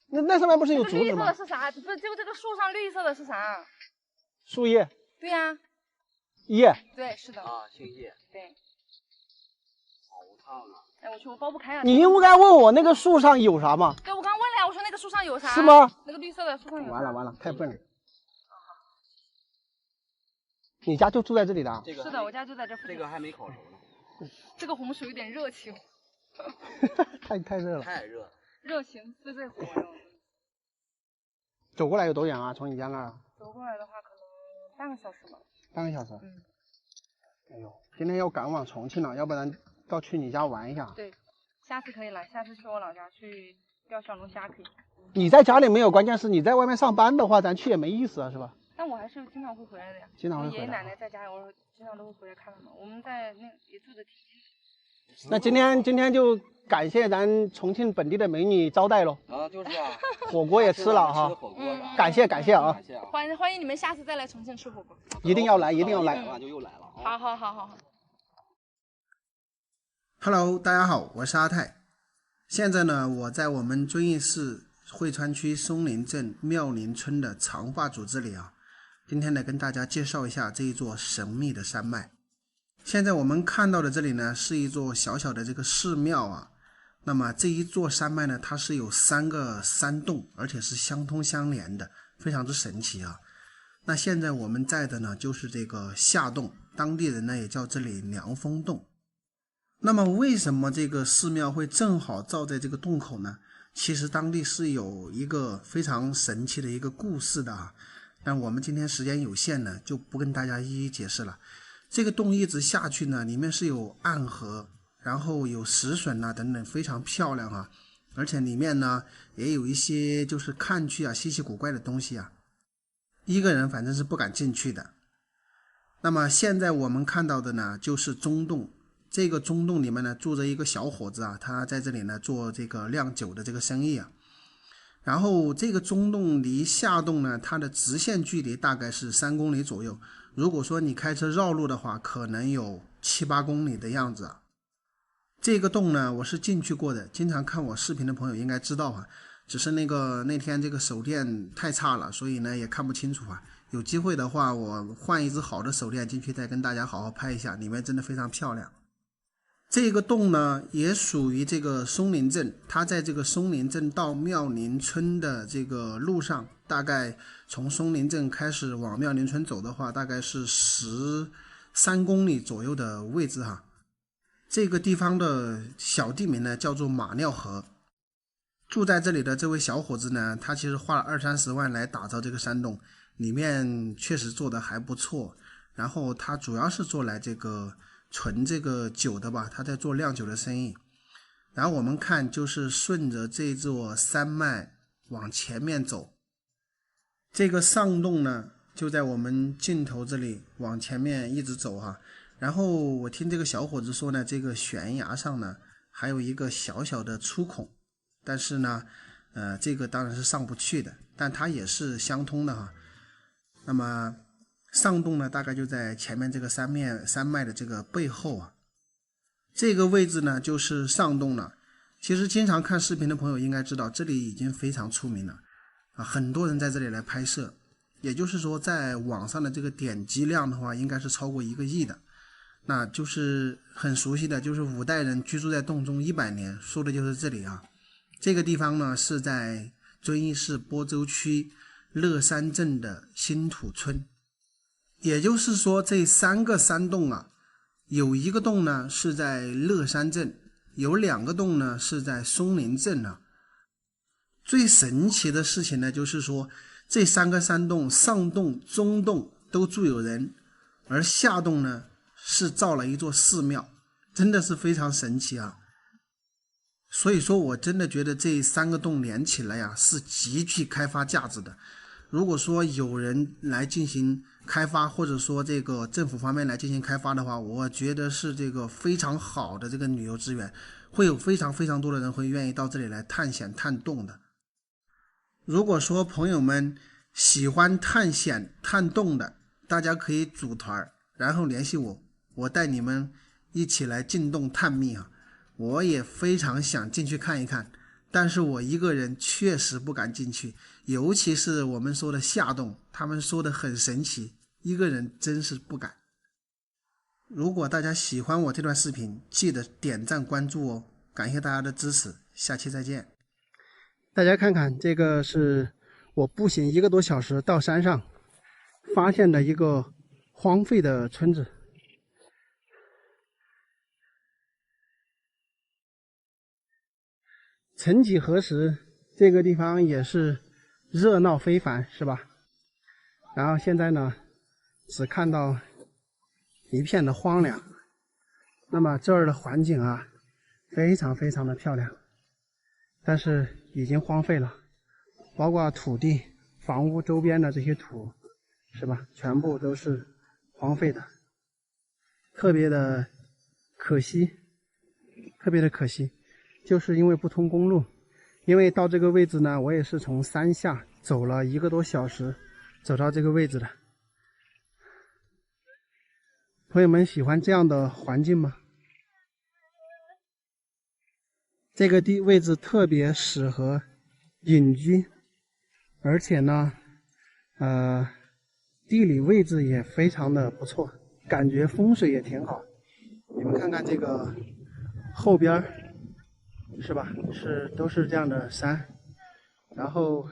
那上面不是有竹子吗？绿色的是啥？不是，就这个树上绿色的是啥？树叶。对呀。叶。对，是的。啊，姓叶。对。好烫啊！哎，我去，我剥不开啊。你应该问我那个树上有啥吗？对，我刚问了呀，我说那个树上有啥？是吗？那个绿色的树上有啥？完了，太笨了。你家就住在这里的啊？是的，我家就在这附近。这个还没烤熟呢。这个红薯有点热情。太热了。太热。热情是最火的。走过来有多远啊？从你家那儿？走过来的话，可能半个小时吧。半个小时。嗯。哎呦，今天要赶往重庆了，要不然到去你家玩一下。对，下次可以来，下次去我老家去钓小龙虾可以。你在家里没有，关键是你在外面上班的话，咱去也没意思啊，是吧？但我还是经常会回来的呀。经常会回来。爷爷奶奶在家，我经常都会回来看他们。我们在那也住的挺近。那今天就感谢咱重庆本地的美女招待喽。啊，就是啊。火锅也吃了哈。感谢啊。欢迎你们下次再来重庆吃火锅。一定要来。就又来了。好。Hello， 大家好，我是阿泰。现在呢，我在我们遵义市汇川区松林镇妙林村的长发组织里啊，今天呢跟大家介绍一下这一座神秘的山脉。现在我们看到的这里呢，是一座小小的这个寺庙啊。那么这一座山脉呢，它是有3个山洞，而且是相通相连的，非常之神奇啊。那现在我们在的呢，就是这个下洞，当地人呢也叫这里凉风洞。那么为什么这个寺庙会正好造在这个洞口呢？其实当地是有一个非常神奇的一个故事的啊。但我们今天时间有限呢，就不跟大家一一解释了。这个洞一直下去呢，里面是有暗河，然后有石笋啊等等，非常漂亮啊。而且里面呢也有一些就是看去啊稀奇古怪的东西啊，一个人反正是不敢进去的。那么现在我们看到的呢，就是中洞。这个中洞里面呢住着一个小伙子啊，他在这里呢做这个酿酒的这个生意啊。然后这个中洞离下洞呢，它的直线距离大概是3公里左右。如果说你开车绕路的话，可能有7、8公里的样子啊。这个洞呢，我是进去过的，经常看我视频的朋友应该知道啊。只是那天这个手电太差了，所以呢也看不清楚啊。有机会的话，我换一只好的手电进去，再跟大家好好拍一下，里面真的非常漂亮。这个洞呢也属于这个松林镇，它在这个松林镇到妙林村的这个路上，大概从松林镇开始往妙林村走的话，大概是13公里左右的位置哈。这个地方的小地名呢叫做马尿河。住在这里的这位小伙子呢，他其实花了20-30万来打造这个山洞，里面确实做的还不错。然后他主要是做来这个纯这个酒的吧，他在做酿酒的生意。然后我们看就是顺着这座山脉往前面走，这个上洞呢就在我们尽头这里往前面一直走啊。然后我听这个小伙子说呢，这个悬崖上呢还有一个小小的出孔，但是呢这个当然是上不去的，但它也是相通的哈。那么上洞呢大概就在前面这个山脉的这个背后啊。这个位置呢就是上洞了。其实经常看视频的朋友应该知道，这里已经非常出名了啊，很多人在这里来拍摄，也就是说在网上的这个点击量的话应该是超过1个亿的。那就是很熟悉的，就是5代人居住在洞中100年，说的就是这里啊。这个地方呢是在遵义市播州区乐山镇的新土村。也就是说这3个山洞啊，有1个洞呢是在乐山镇，有2个洞呢是在松林镇啊。最神奇的事情呢就是说，这3个山洞，上洞、中洞都住有人，而下洞呢是造了一座寺庙，真的是非常神奇啊。所以说我真的觉得这3个洞连起来呀，是极具开发价值的。如果说有人来进行开发，或者说这个政府方面来进行开发的话，我觉得是这个非常好的这个旅游资源，会有非常多的人会愿意到这里来探险探洞的。如果说朋友们喜欢探险探洞的，大家可以组团，然后联系我，我带你们一起来进洞探秘啊！我也非常想进去看一看，但是我一个人确实不敢进去，尤其是我们说的下洞，他们说的很神奇，一个人真是不敢。如果大家喜欢我这段视频，记得点赞关注哦，感谢大家的支持，下期再见。大家看看，这个是我步行1个多小时到山上发现的一个荒废的村子。曾几何时，这个地方也是热闹非凡，是吧？然后现在呢，只看到一片的荒凉。那么这儿的环境啊，非常的漂亮，但是已经荒废了，包括土地、房屋周边的这些土，是吧？全部都是荒废的，特别的可惜。就是因为不通公路，因为到这个位置呢，我也是从山下走了1个多小时走到这个位置的。朋友们喜欢这样的环境吗？这个位置特别适合隐居，而且呢，地理位置也非常的不错，感觉风水也挺好。你们看看这个后边，是吧？都是这样的山，然后，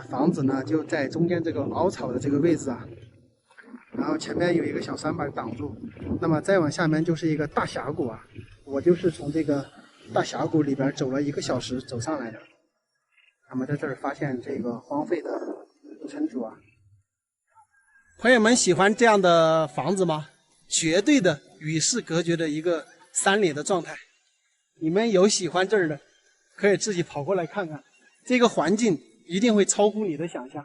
房子呢就在中间这个凹槽的这个位置啊，然后前面有一个小山板挡住，那么再往下面就是一个大峡谷啊，我就是从这个大峡谷里边走了1个小时走上来的。那么在这儿发现这个荒废的村主啊。朋友们喜欢这样的房子吗？绝对的与世隔绝的一个山里的状态。你们有喜欢这儿的，可以自己跑过来看看，这个环境一定会超乎你的想象，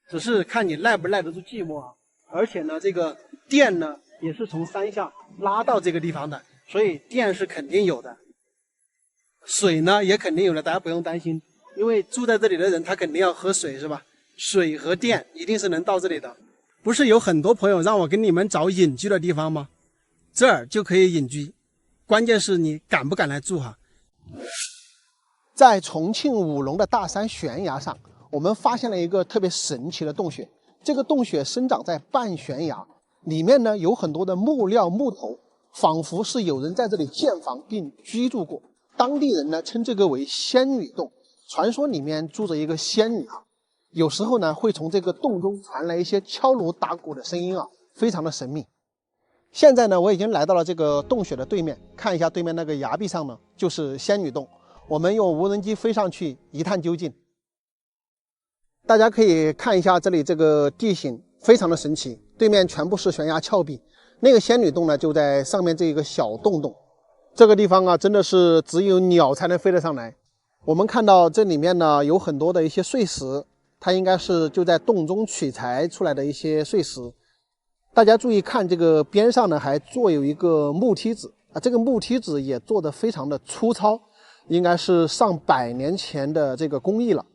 只是看你耐不耐得住寂寞啊。而且呢，这个电呢也是从山下拉到这个地方的，所以电是肯定有的，水呢也肯定有的，大家不用担心，因为住在这里的人他肯定要喝水，是吧？水和电一定是能到这里的。不是有很多朋友让我给你们找隐居的地方吗？这儿就可以隐居，关键是你敢不敢来住哈。在重庆武隆的大山悬崖上，我们发现了一个特别神奇的洞穴。这个洞穴生长在半悬崖，里面呢有很多的木料木头，仿佛是有人在这里建房并居住过。当地人呢称这个为仙女洞，传说里面住着一个仙女啊。有时候呢会从这个洞中传来一些敲锣打鼓的声音啊，非常的神秘。现在呢我已经来到了这个洞穴的对面，看一下对面那个崖壁上呢就是仙女洞，我们用无人机飞上去一探究竟。大家可以看一下这里这个地形非常的神奇，对面全部是悬崖峭壁，那个仙女洞呢就在上面这一个小洞洞。这个地方啊真的是只有鸟才能飞得上来。我们看到这里面呢有很多的一些碎石，它应该是就在洞中取材出来的一些碎石。大家注意看，这个边上呢还做有一个木梯子啊，这个木梯子也做得非常的粗糙，应该是上百年前的这个工艺了。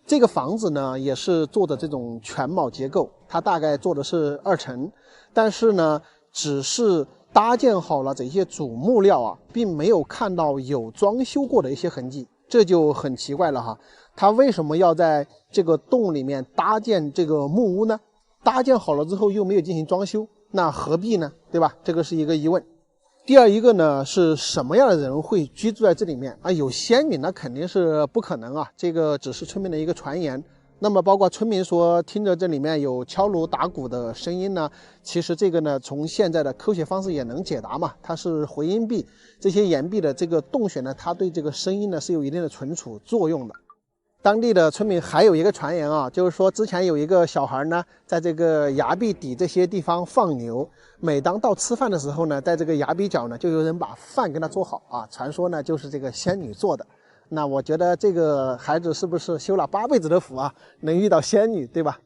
这个房子呢也是做的这种全卯结构，它大概做的是2层，但是呢只是搭建好了这些主木料啊，并没有看到有装修过的一些痕迹，这就很奇怪了哈。它为什么要在这个洞里面搭建这个木屋呢？搭建好了之后又没有进行装修，那何必呢？对吧？这个是一个疑问。第二一个呢，是什么样的人会居住在这里面啊？有仙女那肯定是不可能啊，这个只是村民的一个传言。那么包括村民说听着这里面有敲锣打鼓的声音呢，其实这个呢从现在的科学方式也能解答嘛，它是回音壁，这些岩壁的这个洞穴呢，它对这个声音呢是有一定的存储作用的。当地的村民还有一个传言啊，就是说之前有一个小孩呢，在这个崖壁底这些地方放牛，每当到吃饭的时候呢，在这个崖壁角呢，就有人把饭跟他做好啊，传说呢就是这个仙女做的。那我觉得这个孩子是不是修了8辈子的福啊，能遇到仙女，对吧？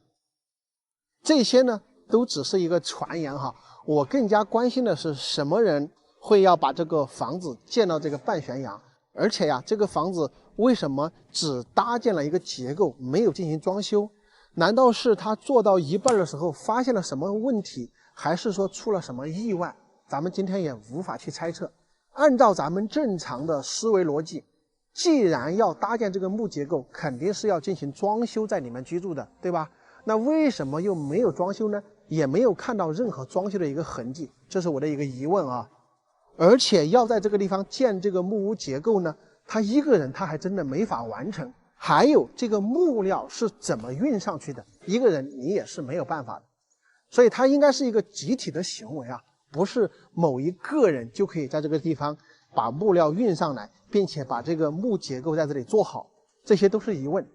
这些呢都只是一个传言哈，我更加关心的是什么人会要把这个房子建到这个半悬崖，而且呀，这个房子为什么只搭建了一个结构，没有进行装修？难道是他做到一半的时候发现了什么问题，还是说出了什么意外？咱们今天也无法去猜测。按照咱们正常的思维逻辑，既然要搭建这个木结构，肯定是要进行装修在里面居住的，对吧？那为什么又没有装修呢？也没有看到任何装修的一个痕迹，这是我的一个疑问啊。而且要在这个地方建这个木屋结构呢，他一个人他还真的没法完成。还有这个木料是怎么运上去的，一个人你也是没有办法的。所以它应该是一个集体的行为啊，不是某一个人就可以在这个地方把木料运上来，并且把这个木结构在这里做好，这些都是疑问。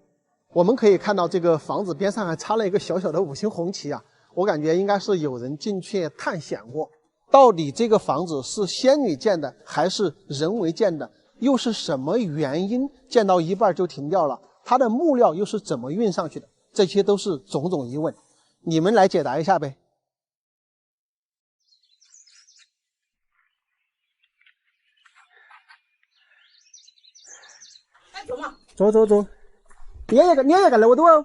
我们可以看到这个房子边上还插了一个小小的5星红旗啊，我感觉应该是有人进去探险过。到底这个房子是仙女建的还是人为建的？又是什么原因建到一半就停掉了？它的木料又是怎么运上去的？这些都是种种疑问，你们来解答一下呗。走走走，你也干了我都哦。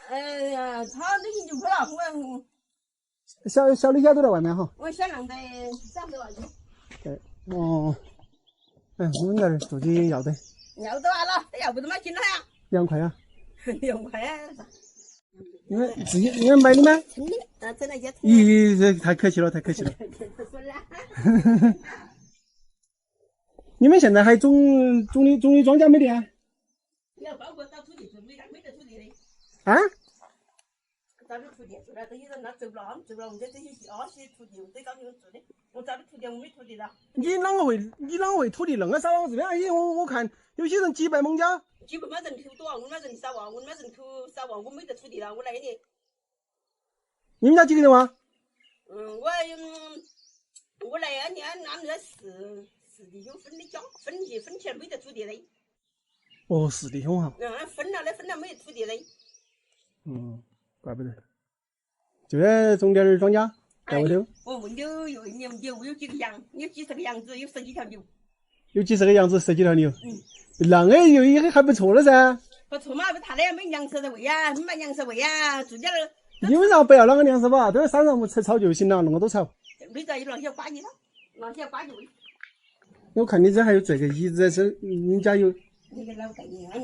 哎呀，他那天就不了，小李家都在外面哈。我小郎在3多万去。对，哦，哎，我们这儿住的要得。要得完了，要不怎么进来呀2块啊。2块啊。你们自己你们买的吗？真的，真的就。咦，这太客气了，太客气了。你们现在还种的庄稼没得啊？要包括找土地，没得土地的。啊？找的土地，后来这些人那走不了，我们这些二些土地，我得找你们做的。我找的土地，我没土地了。你啷个会土地那么少？这边我看有些人几百亩家。几百亩人头多啊，我们人少啊，我们人头少啊，我没得土地了，我来的。你们家几个人啊？我来啊，俺们四弟兄分的家，分起来没得土地的。哦，4弟兄哈。分了没得土地的。怪不得。就在种点庄稼，在外头。我问有牛，有几个羊，有几十个羊子，有10几条牛。有几十个羊子，10几条牛。那个也还不错了噻。不错嘛，不他那没粮食的喂啊，没粮食喂啊，自家的。你为啥不要那个粮食吧？都在山上吃草就行了，那么多草。没在有那些瓜子了，那些瓜子喂。我看你这还有这个椅子是，你家有。那个老大爷，俺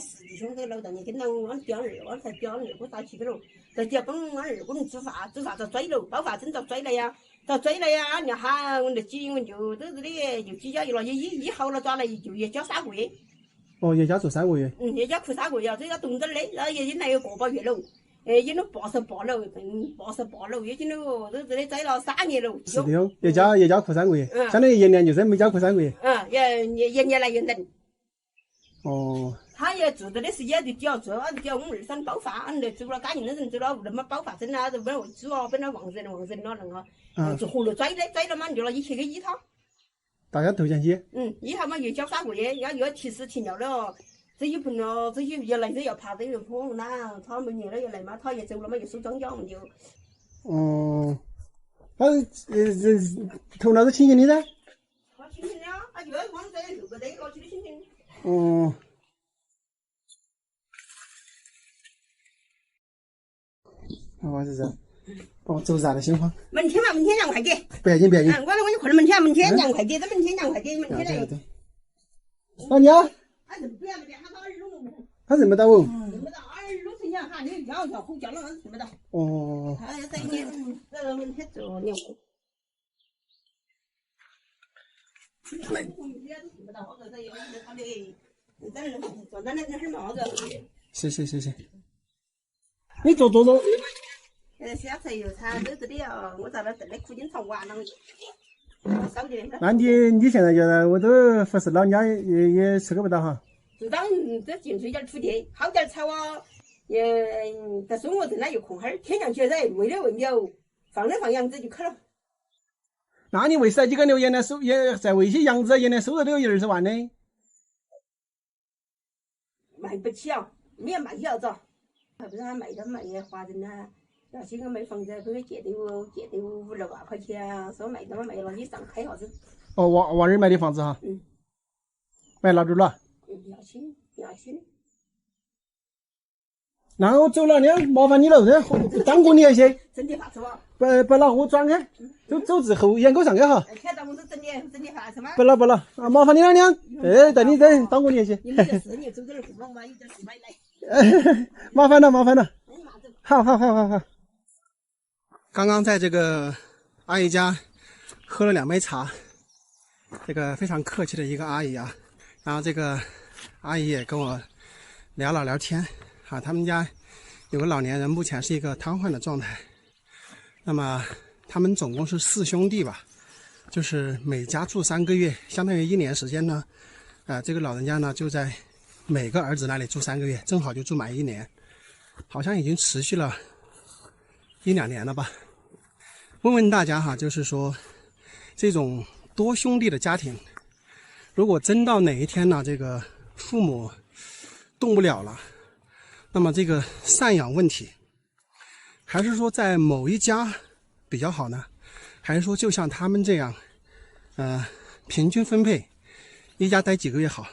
4弟兄，这个老大爷跟到俺表儿，俺才表儿，我打起个喽，在家帮俺二姑娘煮饭遭追了，包发针遭追了呀，俺就喊我那几我就都是的，就几家有了一号了抓来就也交3个月。哦，也家做3个月。也家哭3个月，这个动点嘞，然后也进来有个把月了，也能88了，88了，也进来哦，都是的栽了3年了。是的哟，也家哭3个月，相当于1年就是没家哭3个月。也年来也能。哦。他也做的是也就叫做，叫我们2、3包饭，俺那走了干净的人走了，那么包饭真啊，本来煮啊，本来旺人了那个，就活了追了嘛，就了1千个一套。大家投钱去。一号嘛又交3个月，又要提示停掉了，这一盆了，这些也来这要爬这个坡那，他没年了也来嘛，他也走了嘛，又收庄稼我们就。他投哪个亲戚的噻？他亲戚的啊，他就要往这6个的拿去的亲戚。我是这。走啥的情况？门天2块钱。不要紧。我就看门天2块钱，这门天2块钱，门天来。那你啊？他认不了的，他到2路。他认不到哦。认不到2路成家哈，你叫呼叫了，认不到。他要在这个门天做牛。来。谢谢。你坐。小菜油菜都是的哦，我在那等那苦尽尝完了，烧的。那你现在觉得我都不是老人家也吃个不到哈？就当这进出一点土地，薅点草啊，在生活镇那有空哈儿，天降绝人，喂了喂鸟，放了放羊子就去了。那你为啥几个牛也在喂些羊子，一年收入都有20万呢？卖不起啊，你要卖就要找，还不是他卖华人呐。要些个买房子，给他借的5-6万块钱啊，说卖卖了，你上开啥子？哦，往人买的房子哈。买哪住了？要亲。那我走了，那麻烦你了，当过你那些。整点饭吃吧。不了，我转开，走之后沿沟上去哈。看到我是整点饭吃吗？不了啊，麻烦你了娘。带你当过你那些。你们这4年走点路嘛，有点事买来。麻烦了。好。刚刚在这个阿姨家喝了2杯茶，这个非常客气的一个阿姨啊，然后这个阿姨也跟我聊天啊，他们家有个老年人，目前是一个瘫痪的状态。那么他们总共是4兄弟吧，就是每家住3个月，相当于1年时间呢。这个老人家呢就在每个儿子那里住3个月，正好就住满1年，好像已经持续了1-2年了吧。问问大家哈，就是说这种多兄弟的家庭，如果真到哪一天呢，这个父母动不了了，那么这个赡养问题，还是说在某一家比较好呢？还是说就像他们这样，平均分配，一家待几个月好？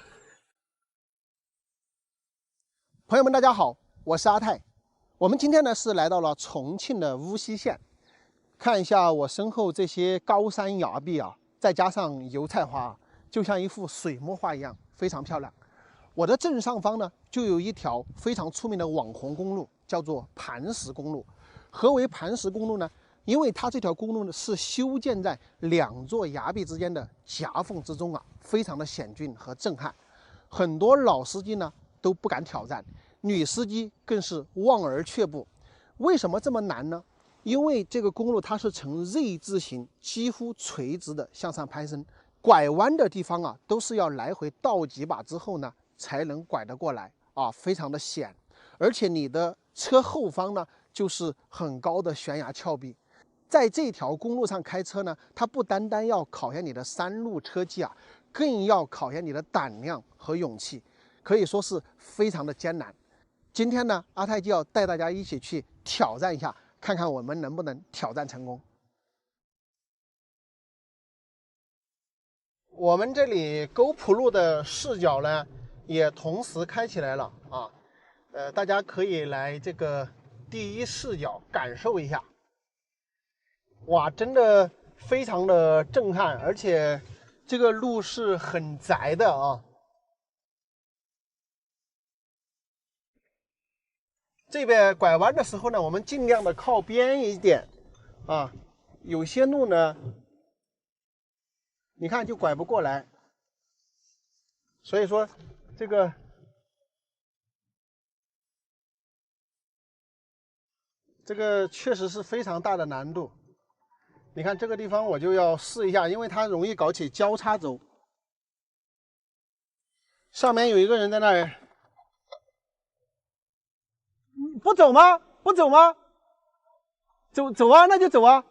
朋友们，大家好，我是阿泰。我们今天呢是来到了重庆的巫溪县，看一下我身后这些高山崖壁啊，再加上油菜花，就像一幅水墨画一样，非常漂亮。我的正上方呢，就有一条非常出名的网红公路，叫做磐石公路。何为磐石公路呢？因为它这条公路呢是修建在2座崖壁之间的夹缝之中啊，非常的险峻和震撼。很多老司机呢都不敢挑战，女司机更是望而却步。为什么这么难呢？因为这个公路它是呈锐字形，几乎垂直的向上攀升，拐弯的地方啊都是要来回倒几把之后呢才能拐得过来啊，非常的险。而且你的车后方呢就是很高的悬崖峭壁。在这条公路上开车呢，它不单单要考验你的3路车技啊，更要考验你的胆量和勇气，可以说是非常的艰难。今天呢，阿泰就要带大家一起去挑战一下，看看我们能不能挑战成功。我们这里沟浦路的视角呢，也同时开起来了啊，大家可以来这个第一视角感受一下。哇，真的非常的震撼，而且这个路是很窄的啊。这边拐弯的时候呢，我们尽量的靠边一点啊。有些路呢，你看就拐不过来，所以说这个确实是非常大的难度。你看这个地方我就要试一下，因为它容易搞起交叉轴。上面有一个人在那儿，不走吗？不走吗？走啊，那就走啊。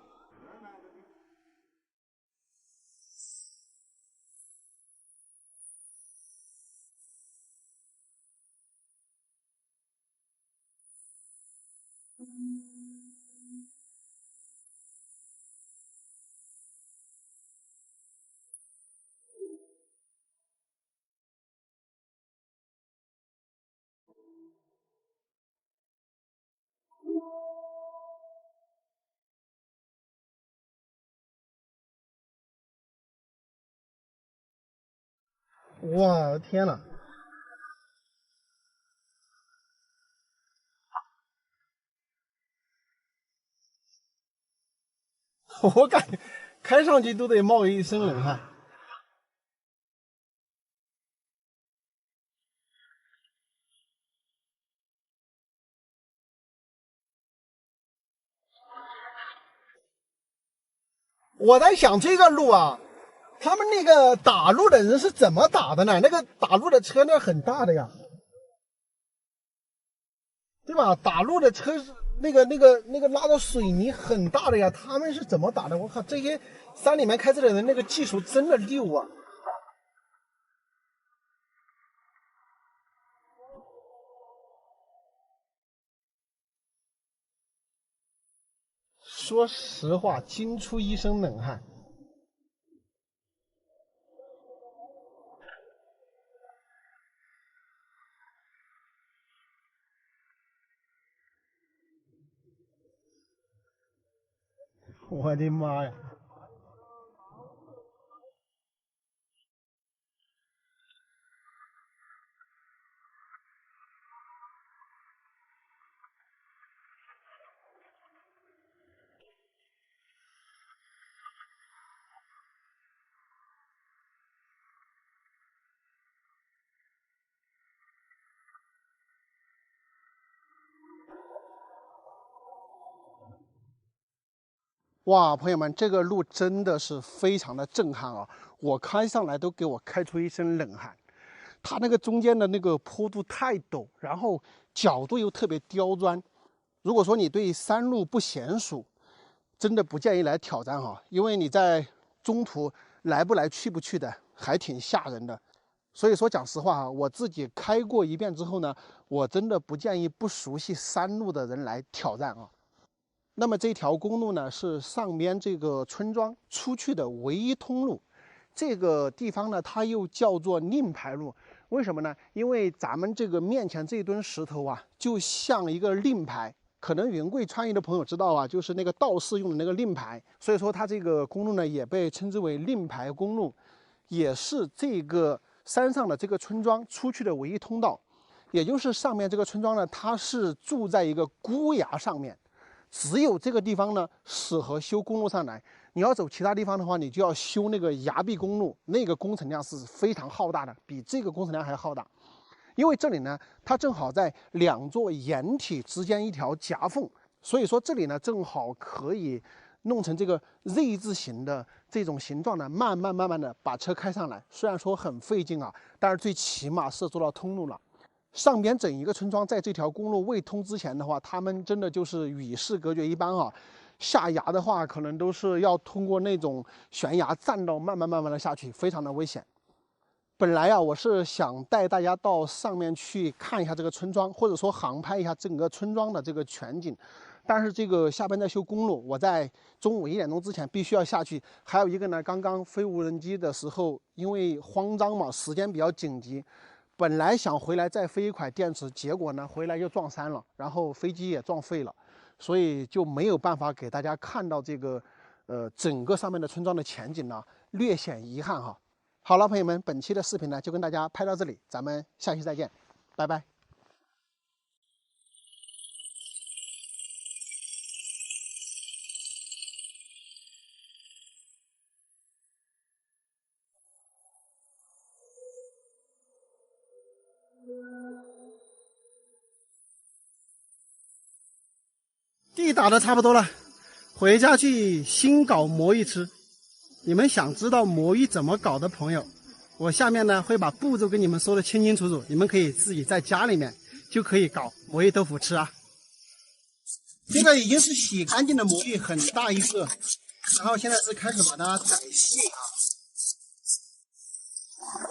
哇，天哪！我感觉开上去都得冒一身冷汗。我在想这个路啊，他们那个打路的人是怎么打的呢？那个打路的车那很大的呀，对吧？打路的车是那个拉的水泥很大的呀，他们是怎么打的？我靠，这些山里面开车的人那个技术真的溜啊！说实话，惊出一身冷汗。我的妈呀！哇，朋友们，这个路真的是非常的震撼啊！我开上来都给我开出一身冷汗。它那个中间的那个坡度太陡，然后角度又特别刁钻。如果说你对山路不娴熟，真的不建议来挑战哈，因为你在中途来不来去不去的，还挺吓人的。所以说讲实话啊，我自己开过一遍之后呢，我真的不建议不熟悉山路的人来挑战啊。那么这条公路呢，是上边这个村庄出去的唯一通路。这个地方呢，它又叫做令牌路。为什么呢？因为咱们这个面前这墩石头啊，就像一个令牌。可能云贵川渝的朋友知道啊，就是那个道士用的那个令牌。所以说它这个公路呢，也被称之为令牌公路，也是这个山上的这个村庄出去的唯一通道。也就是上面这个村庄呢，它是住在一个孤崖上面。只有这个地方呢适合修公路上来，你要走其他地方的话，你就要修那个崖壁公路，那个工程量是非常浩大的，比这个工程量还浩大。因为这里呢，它正好在两座岩体之间一条夹缝，所以说这里呢正好可以弄成这个 Z 字形的这种形状呢，慢慢的把车开上来。虽然说很费劲啊，但是最起码是做到通路了。上边整一个村庄在这条公路未通之前的话，他们真的就是与世隔绝一般啊。下崖的话，可能都是要通过那种悬崖栈道，慢慢的下去，非常的危险。本来啊，我是想带大家到上面去看一下这个村庄，或者说航拍一下整个村庄的这个全景。但是这个下边在修公路，我在中午1点钟之前必须要下去。还有一个呢，刚刚飞无人机的时候，因为慌张嘛，时间比较紧急。本来想回来再飞一块电池，结果呢回来又撞山了，然后飞机也撞废了，所以就没有办法给大家看到这个整个上面的村庄的前景呢，略显遗憾哈。好了，朋友们，本期的视频呢就跟大家拍到这里，咱们下期再见，拜拜。地打的差不多了，回家去新搞魔芋吃。你们想知道魔芋怎么搞的朋友，我下面呢会把步骤给你们说的清清楚楚，你们可以自己在家里面就可以搞魔芋豆腐吃啊。这个已经是洗干净的魔芋，很大一个，然后现在是开始把它宰细啊。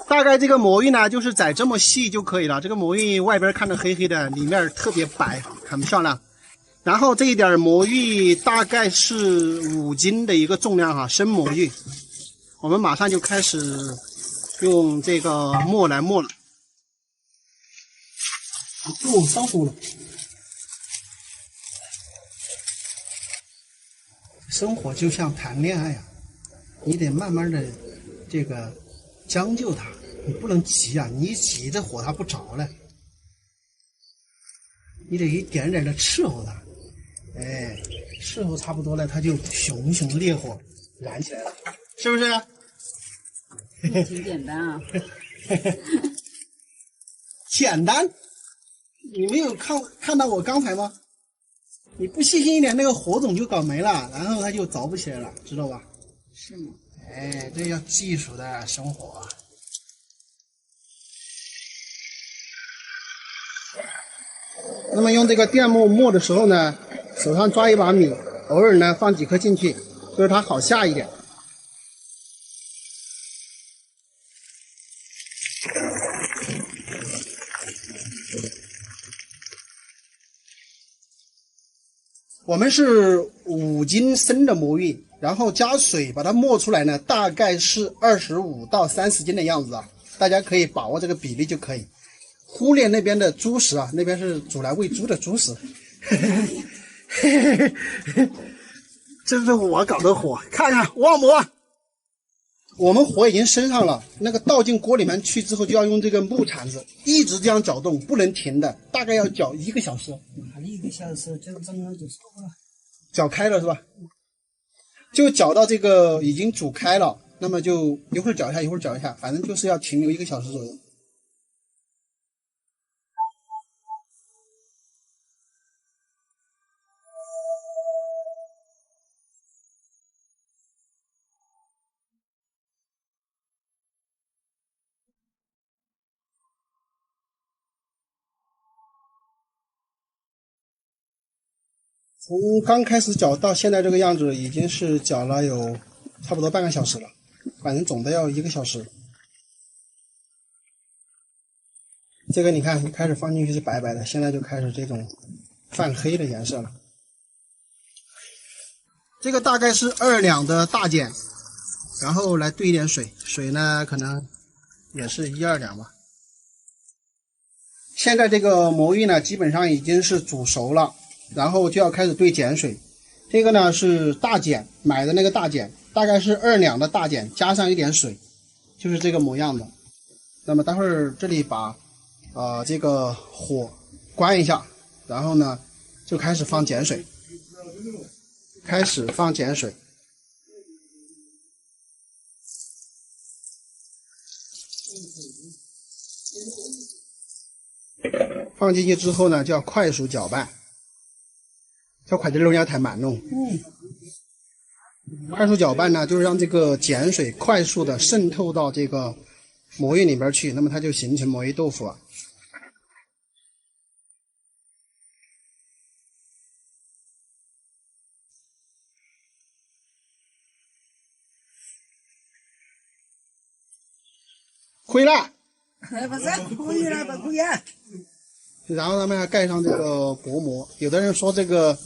大概这个魔芋呢，就是宰这么细就可以了。这个魔芋外边看着黑黑的，里面特别白，很漂亮。然后这一点魔芋大概是5斤的一个重量哈，生魔芋。我们马上就开始用这个磨来磨了。哦，烧熟了。生活就像谈恋爱啊，你得慢慢的这个将就它，你不能急啊，你一急这火它不着了。你得一点点的伺候它。哎，伺候差不多了，它就熊熊烈火燃起来了，是不是？挺简单啊。简单？你没有看到我刚才吗？你不细心一点，那个火种就搞没了，然后它就着不起来了，知道吧？是吗？哎，这要技术的生活。那么用这个电木磨的时候呢，手上抓一把米，偶尔呢放几颗进去，就是它好下一点。我们是5斤生的魔芋，然后加水把它磨出来呢，大概是25到30斤的样子啊，大家可以把握这个比例就可以。忽略那边的猪食啊，那边是煮来喂猪的猪食。这是我搞的火，看看旺不旺？我们火已经升上了，那个倒进锅里面去之后，就要用这个木铲子一直这样搅动，不能停的，大概要搅1个小时。哪里1个小时？这个蒸了就熟了。搅开了是吧？就搅到这个已经煮开了，那么就一会儿搅一下，一会儿搅一下，反正就是要停留1个小时左右。从刚开始搅到现在这个样子，已经是搅了有差不多半个小时了，反正总的要1个小时。这个你看，一开始放进去是白白的，现在就开始这种泛黑的颜色了。这个大概是2两的大碱，然后来兑一点水，水呢可能也是1、2两吧。现在这个魔芋呢，基本上已经是煮熟了。然后就要开始兑碱水，这个呢是大碱，买的那个大碱，大概是2两的大碱，加上一点水，就是这个模样的。那么待会儿这里把这个火关一下，然后呢就开始放碱水，放进去之后呢，就要快速搅拌。这快点揉，人家太慢了。快速搅拌呢，就是让这个碱水快速的渗透到这个魔芋里边去，那么它就形成魔芋豆腐了。可以了。不是，可以了，不可以啊。然后咱们还盖上这个薄膜，有的人说这个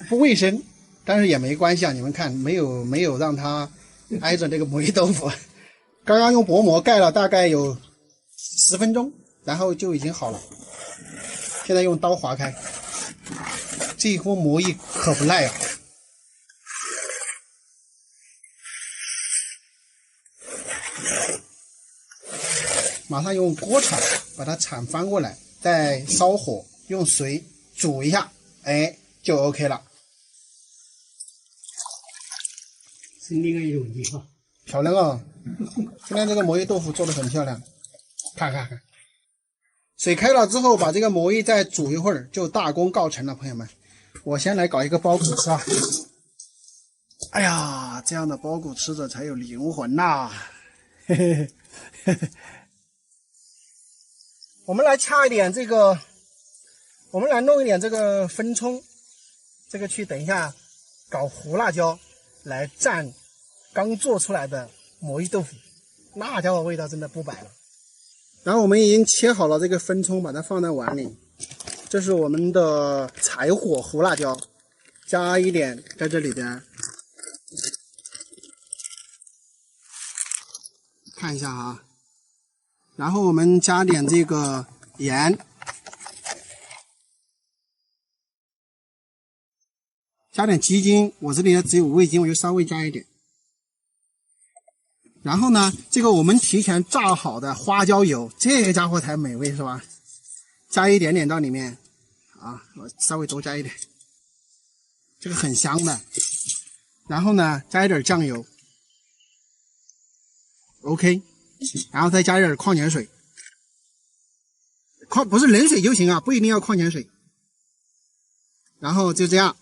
不卫生，但是也没关系啊。你们看，没有让它挨着这个魔芋豆腐。刚刚用薄膜盖了大概有10分钟，然后就已经好了。现在用刀划开，这一锅魔芋可不赖啊！马上用锅铲把它铲翻过来，再烧火，用水煮一下，哎，就 OK 了。是那个有意哈，漂亮啊！今天这个魔芋豆腐做的很漂亮，看看看。水开了之后，把这个魔芋再煮一会儿，就大功告成了，朋友们。我先来搞一个包谷吃啊！哎呀，这样的包谷吃着才有灵魂呐！嘿嘿嘿嘿。我们来掐一点这个，我们来弄一点这个分葱，这个去等一下搞胡辣椒来蘸刚做出来的魔芋豆腐，那家伙味道真的不摆了。然后我们已经切好了这个分葱，把它放在碗里。这是我们的柴火胡辣椒，加一点在这里边，看一下啊。然后我们加点这个盐，加点鸡精，我这里只有味精，我就稍微加一点。然后呢，这个我们提前炸好的花椒油，这个家伙才美味是吧？加一点点到里面啊，我稍微多加一点，这个很香的。然后呢，加一点酱油 ，OK。然后再加一点矿泉水，不是冷水就行啊，不一定要矿泉水。然后就这样，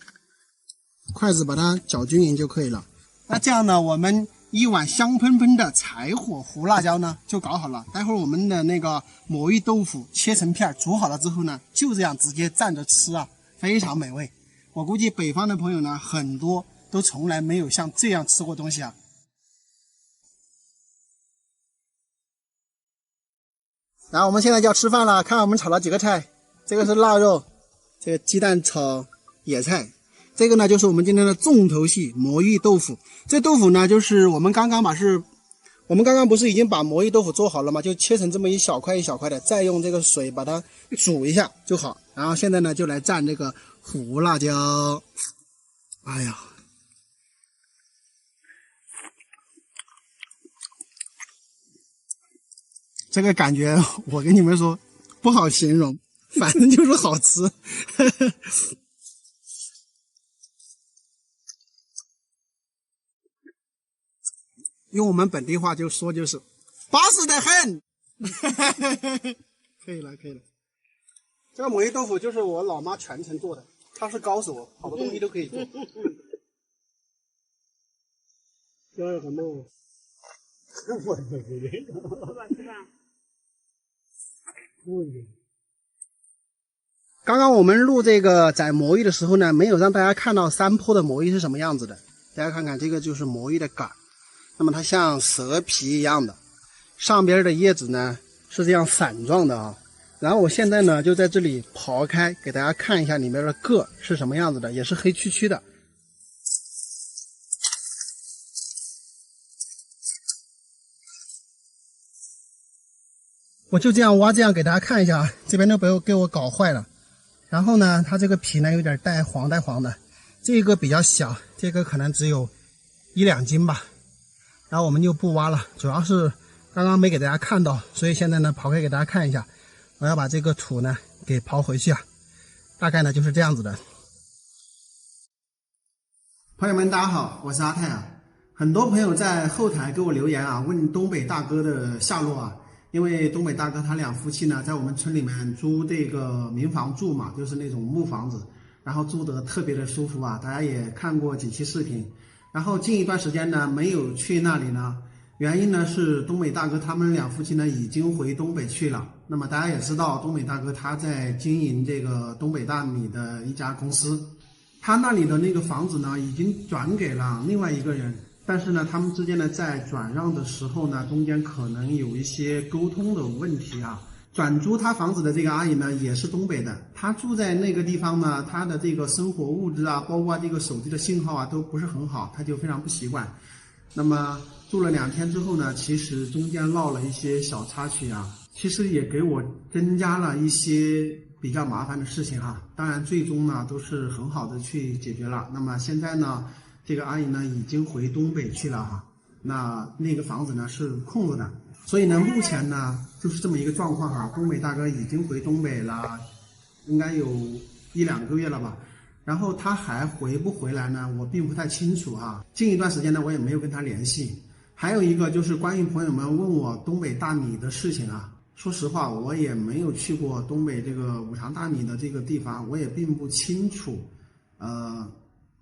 筷子把它搅均匀就可以了。那这样呢，我们一碗香喷喷的柴火胡辣椒呢就搞好了。待会儿我们的那个魔芋豆腐切成片煮好了之后呢，就这样直接蘸着吃啊，非常美味。我估计北方的朋友呢，很多都从来没有像这样吃过东西啊。然后我们现在就要吃饭了，看我们炒了几个菜，这个是腊肉，这个鸡蛋炒野菜，这个呢就是我们今天的重头戏魔芋豆腐。这豆腐呢就是我们刚刚不是已经把魔芋豆腐做好了吗？就切成这么一小块一小块的，再用这个水把它煮一下就好。然后现在呢就来蘸这个胡辣椒，哎呀，这个感觉我跟你们说不好形容，反正就是好吃。用我们本地话就说就是巴适得很。可以了可以了。这个魔芋豆腐就是我老妈全程做的，她是高手，好多东西都可以做。叫什么？我不知道。刚刚我们录这个宰魔芋的时候呢，没有让大家看到山坡的魔芋是什么样子的。大家看看，这个就是魔芋的杆，那么它像蛇皮一样的，上边的叶子呢是这样伞状的啊。然后我现在呢就在这里刨开，给大家看一下里面的个是什么样子的，也是黑黢黢的。我就这样挖，这样给大家看一下啊，这边都给我搞坏了。然后呢，它这个皮呢有点带黄的，这个比较小，这个可能只有1-2斤吧。然后我们就不挖了，主要是刚刚没给大家看到，所以现在呢刨开给大家看一下。我要把这个土呢给刨回去啊，大概呢就是这样子的。朋友们，大家好，我是阿泰啊。很多朋友在后台给我留言啊，问东北大哥的下落啊。因为东北大哥他两夫妻呢，在我们村里面租这个民房住嘛，就是那种木房子，然后住得特别的舒服啊。大家也看过几期视频，然后近一段时间呢没有去那里呢，原因呢是东北大哥他们两夫妻呢已经回东北去了。那么大家也知道，东北大哥他在经营这个东北大米的一家公司，他那里的那个房子呢已经转给了另外一个人。但是呢，他们之间呢，在转让的时候呢，中间可能有一些沟通的问题啊。转租他房子的这个阿姨呢，也是东北的，她住在那个地方呢，她的这个生活物质啊，包括这个手机的信号啊，都不是很好，她就非常不习惯。那么住了2天之后呢，其实中间闹了一些小插曲啊，其实也给我增加了一些比较麻烦的事情啊。当然，最终呢，都是很好的去解决了。那么现在呢，这个阿姨呢已经回东北去了哈，那个房子呢是空着的，所以呢目前呢就是这么一个状况哈。东北大哥已经回东北了，应该有1-2个月了吧，然后他还回不回来呢，我并不太清楚哈。近一段时间呢我也没有跟他联系。还有一个就是关于朋友们问我东北大米的事情啊，说实话我也没有去过东北这个五常大米的这个地方，我也并不清楚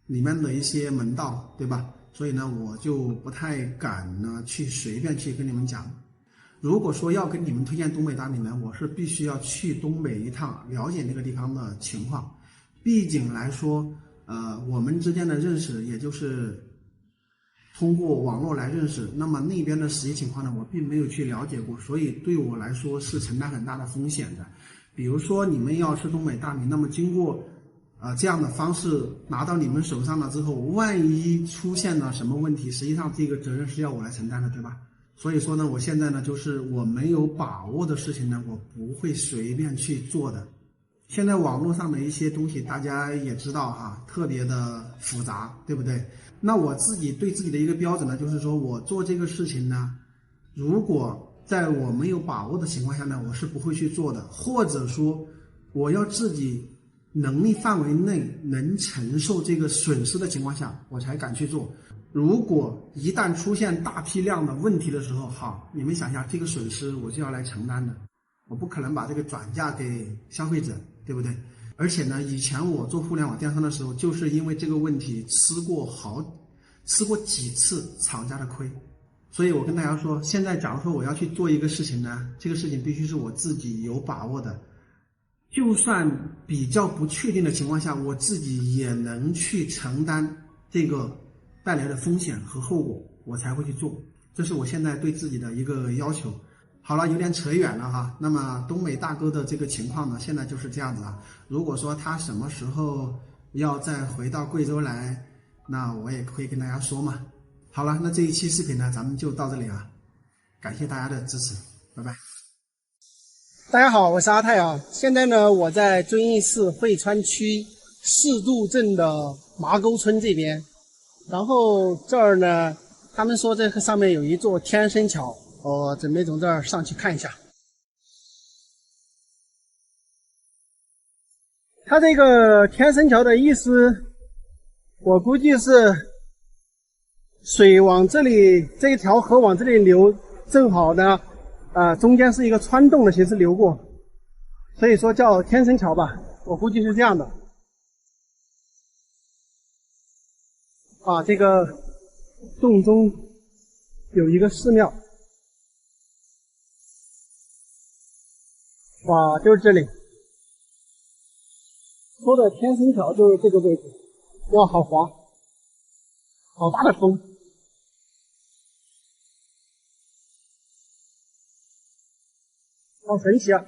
里面的一些门道，对吧？所以呢，我就不太敢呢去随便去跟你们讲。如果说要跟你们推荐东北大米呢，我是必须要去东北一趟，了解那个地方的情况。毕竟来说，我们之间的认识也就是通过网络来认识，那么那边的实际情况呢，我并没有去了解过，所以对我来说是承担很大的风险的。比如说你们要吃东北大米，那么经过这样的方式拿到你们手上了之后，万一出现了什么问题，实际上这个责任是要我来承担的，对吧？所以说呢，我现在呢，就是我没有把握的事情呢，我不会随便去做的。现在网络上的一些东西大家也知道哈，特别的复杂，对不对？那我自己对自己的一个标准呢，就是说我做这个事情呢，如果在我没有把握的情况下呢，我是不会去做的，或者说我要自己能力范围内能承受这个损失的情况下，我才敢去做。如果一旦出现大批量的问题的时候，好，你们想一下，这个损失我就要来承担的，我不可能把这个转嫁给消费者，对不对？而且呢，以前我做互联网电商的时候，就是因为这个问题吃过吃过几次厂家的亏。所以我跟大家说，现在假如说我要去做一个事情呢，这个事情必须是我自己有把握的，就算比较不确定的情况下，我自己也能去承担这个带来的风险和后果，我才会去做。这是我现在对自己的一个要求。好了，有点扯远了哈。那么东北大哥的这个情况呢，现在就是这样子啊。如果说他什么时候要再回到贵州来，那我也可以跟大家说嘛。好了，那这一期视频呢，咱们就到这里啊，感谢大家的支持，拜拜。大家好，我是阿泰啊。现在呢，我在遵义市汇川区四渡镇的麻沟村这边，然后这儿呢，他们说这个上面有一座天生桥，我准备从这儿上去看一下。它这个天生桥的意思，我估计是水往这里，这条河往这里流，正好呢，中间是一个穿洞的形式流过，所以说叫天生桥吧，我估计是这样的。这个洞中有一个寺庙，哇，就是这里。说的天生桥就是这个位置，哇，好滑，好大的风。好神奇啊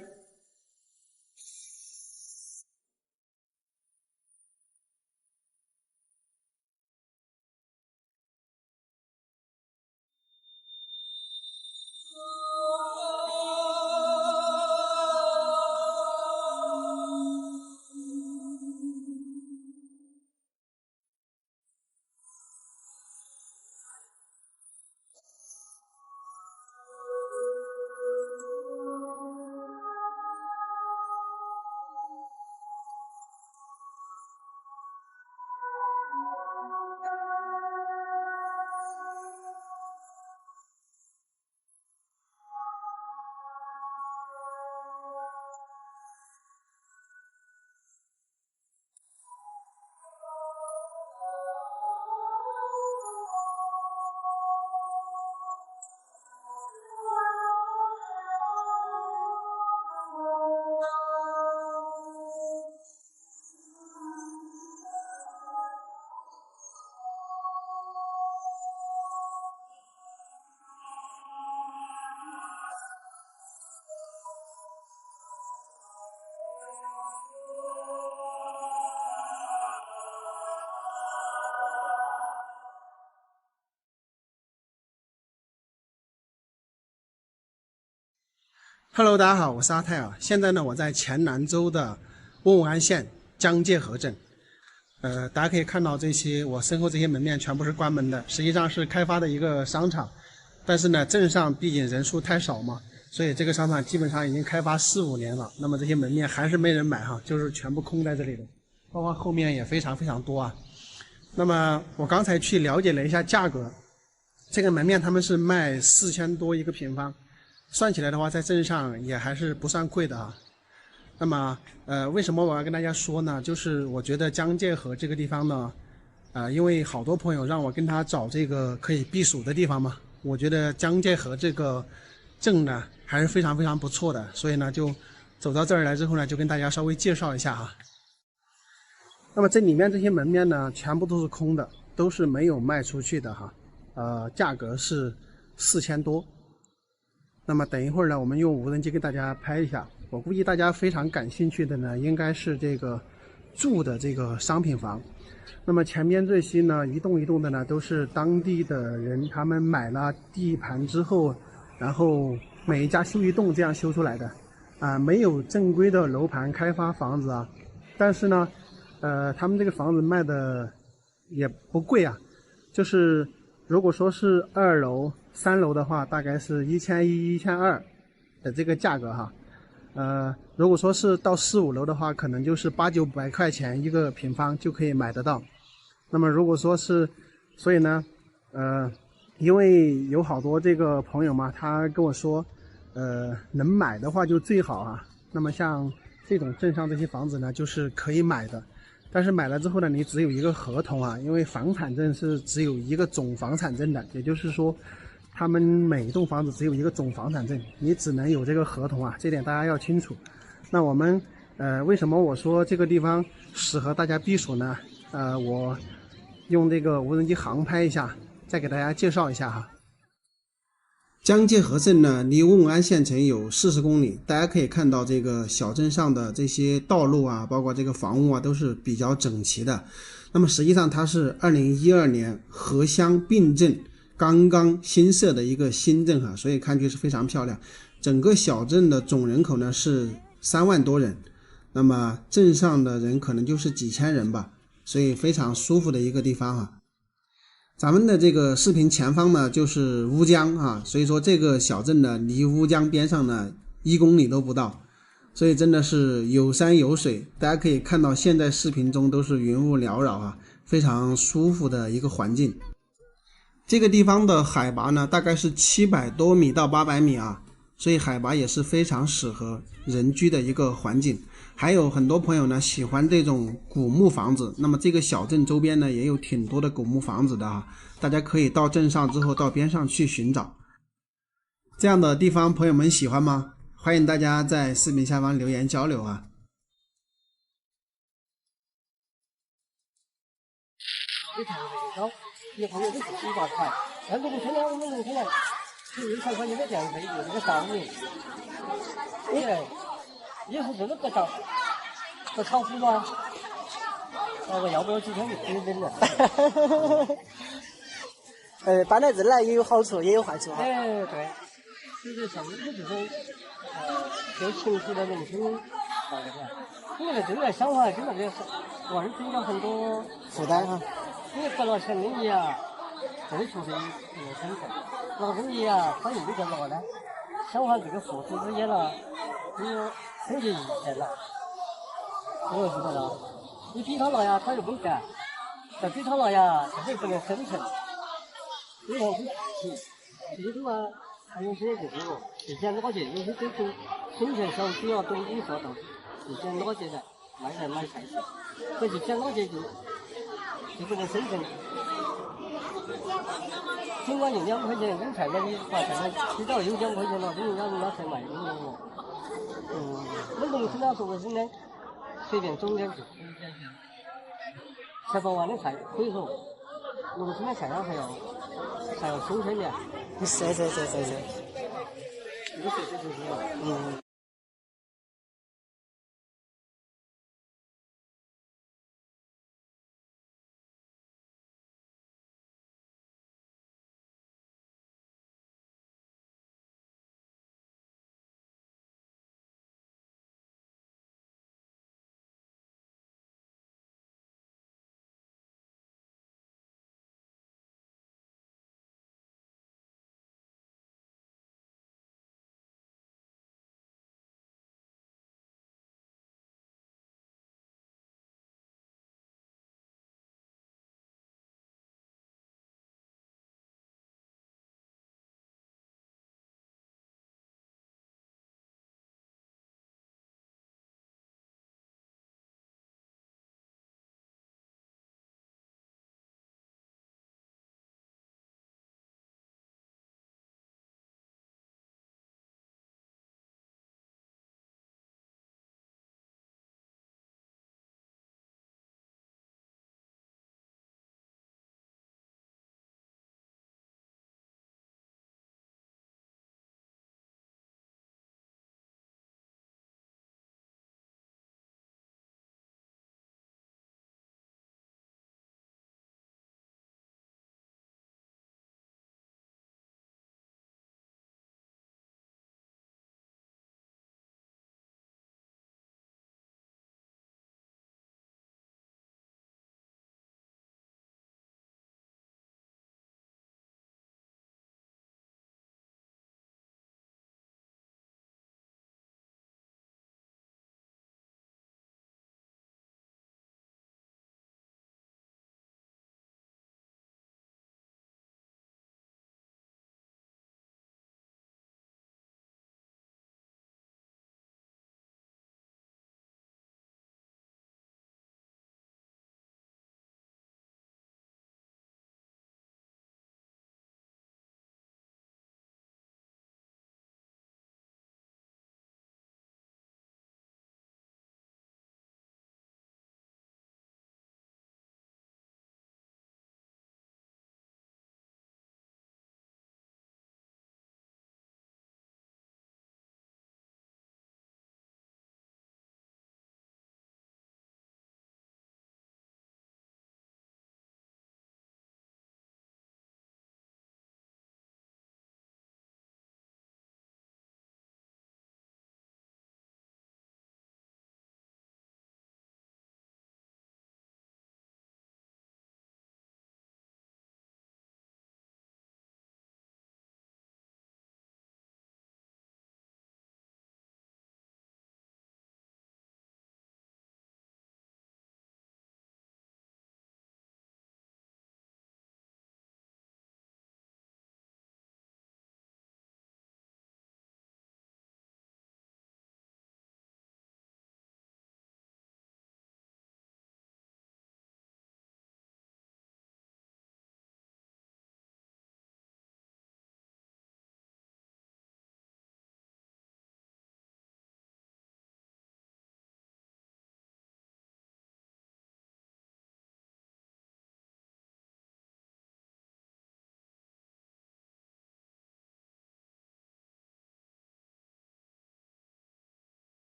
！Hello， 大家好，我是阿泰啊。现在呢，我在黔南州的瓮安县江界河镇。大家可以看到我身后这些门面全部是关门的，实际上是开发的一个商场。但是呢，镇上毕竟人数太少嘛，所以这个商场基本上已经开发4、5年了。那么这些门面还是没人买哈，就是全部空在这里的，包括后面也非常非常多啊。那么我刚才去了解了一下价格，这个门面他们是卖4000多一个平方。算起来的话，在镇上也还是不算贵的啊。那么，为什么我要跟大家说呢？就是我觉得江界河这个地方呢，因为好多朋友让我跟他找这个可以避暑的地方嘛，我觉得江界河这个镇呢还是非常非常不错的，所以呢就走到这儿来之后呢，就跟大家稍微介绍一下哈。那么这里面这些门面呢，全部都是空的，都是没有卖出去的哈。价格是4000多。那么等一会儿呢，我们用无人机给大家拍一下。我估计大家非常感兴趣的呢，应该是这个住的这个商品房。那么前边这些呢，一栋一栋的呢，都是当地的人他们买了地盘之后，然后每一家修一栋这样修出来的，没有正规的楼盘开发房子啊。但是呢，他们这个房子卖的也不贵啊，就是如果说是2楼、3楼的话，大概是1100、1200的这个价格哈。如果说是到4、5楼的话，可能就是800、900块钱一个平方就可以买得到。那么如果说是，所以呢，因为有好多这个朋友嘛，他跟我说，能买的话就最好啊。那么像这种镇上这些房子呢，就是可以买的。但是买了之后呢，你只有一个合同啊，因为房产证是只有一个总房产证的，也就是说，他们每栋房子只有一个总房产证，你只能有这个合同啊，这点大家要清楚。那我们为什么我说这个地方适合大家避暑呢？我用这个无人机航拍一下，再给大家介绍一下哈。江界河镇呢，离瓮安县城有40公里。大家可以看到这个小镇上的这些道路啊，包括这个房屋啊，都是比较整齐的。那么实际上它是2012年河乡并镇刚刚新设的一个新镇哈，所以看去是非常漂亮。整个小镇的总人口呢是3万多人，那么镇上的人可能就是几千人吧，所以非常舒服的一个地方哈。咱们的这个视频前方呢就是乌江啊，所以说这个小镇呢离乌江边上呢1公里都不到，所以真的是有山有水。大家可以看到现在视频中都是云雾缭绕啊，非常舒服的一个环境。这个地方的海拔呢大概是700多米到800米啊，所以海拔也是非常适合人居的一个环境。还有很多朋友呢喜欢这种古木房子，那么这个小镇周边呢也有挺多的古木房子的啊，大家可以到镇上之后到边上去寻找。这样的地方朋友们喜欢吗？欢迎大家在视频下方留言交流啊。一朋友都自己把菜，但农村呢，我们农村呢，1块钱的电费就这个3五年，也是这个不炒糊吗？我要不要几天就可以扔了？搬来这来也有好处，也有坏处哈。对，就是像你这种有情绪的农村，因为这个想法跟那个往上增加很多负担哈。因为不拿钱的你啊，这里出生生存，拿着你啊，他又没得拿呢，想法这个付出之间了，你很就意见了，我知道了。你比他拿呀，他又不干；再比他拿呀，他又不能生存。你看这种啊，还有些这种，以前老姐有些这种生存小区啊，都已经做到，以前老姐的买菜去，可是讲老姐就不能生存。尽管用2块钱五菜买你花菜，至少有2块钱了，人家才卖给我。我们农村啊，说的是呢，随便种点就可以解决。7、8万的菜，可以说农村的菜啊还要新鲜点。是。这个就是。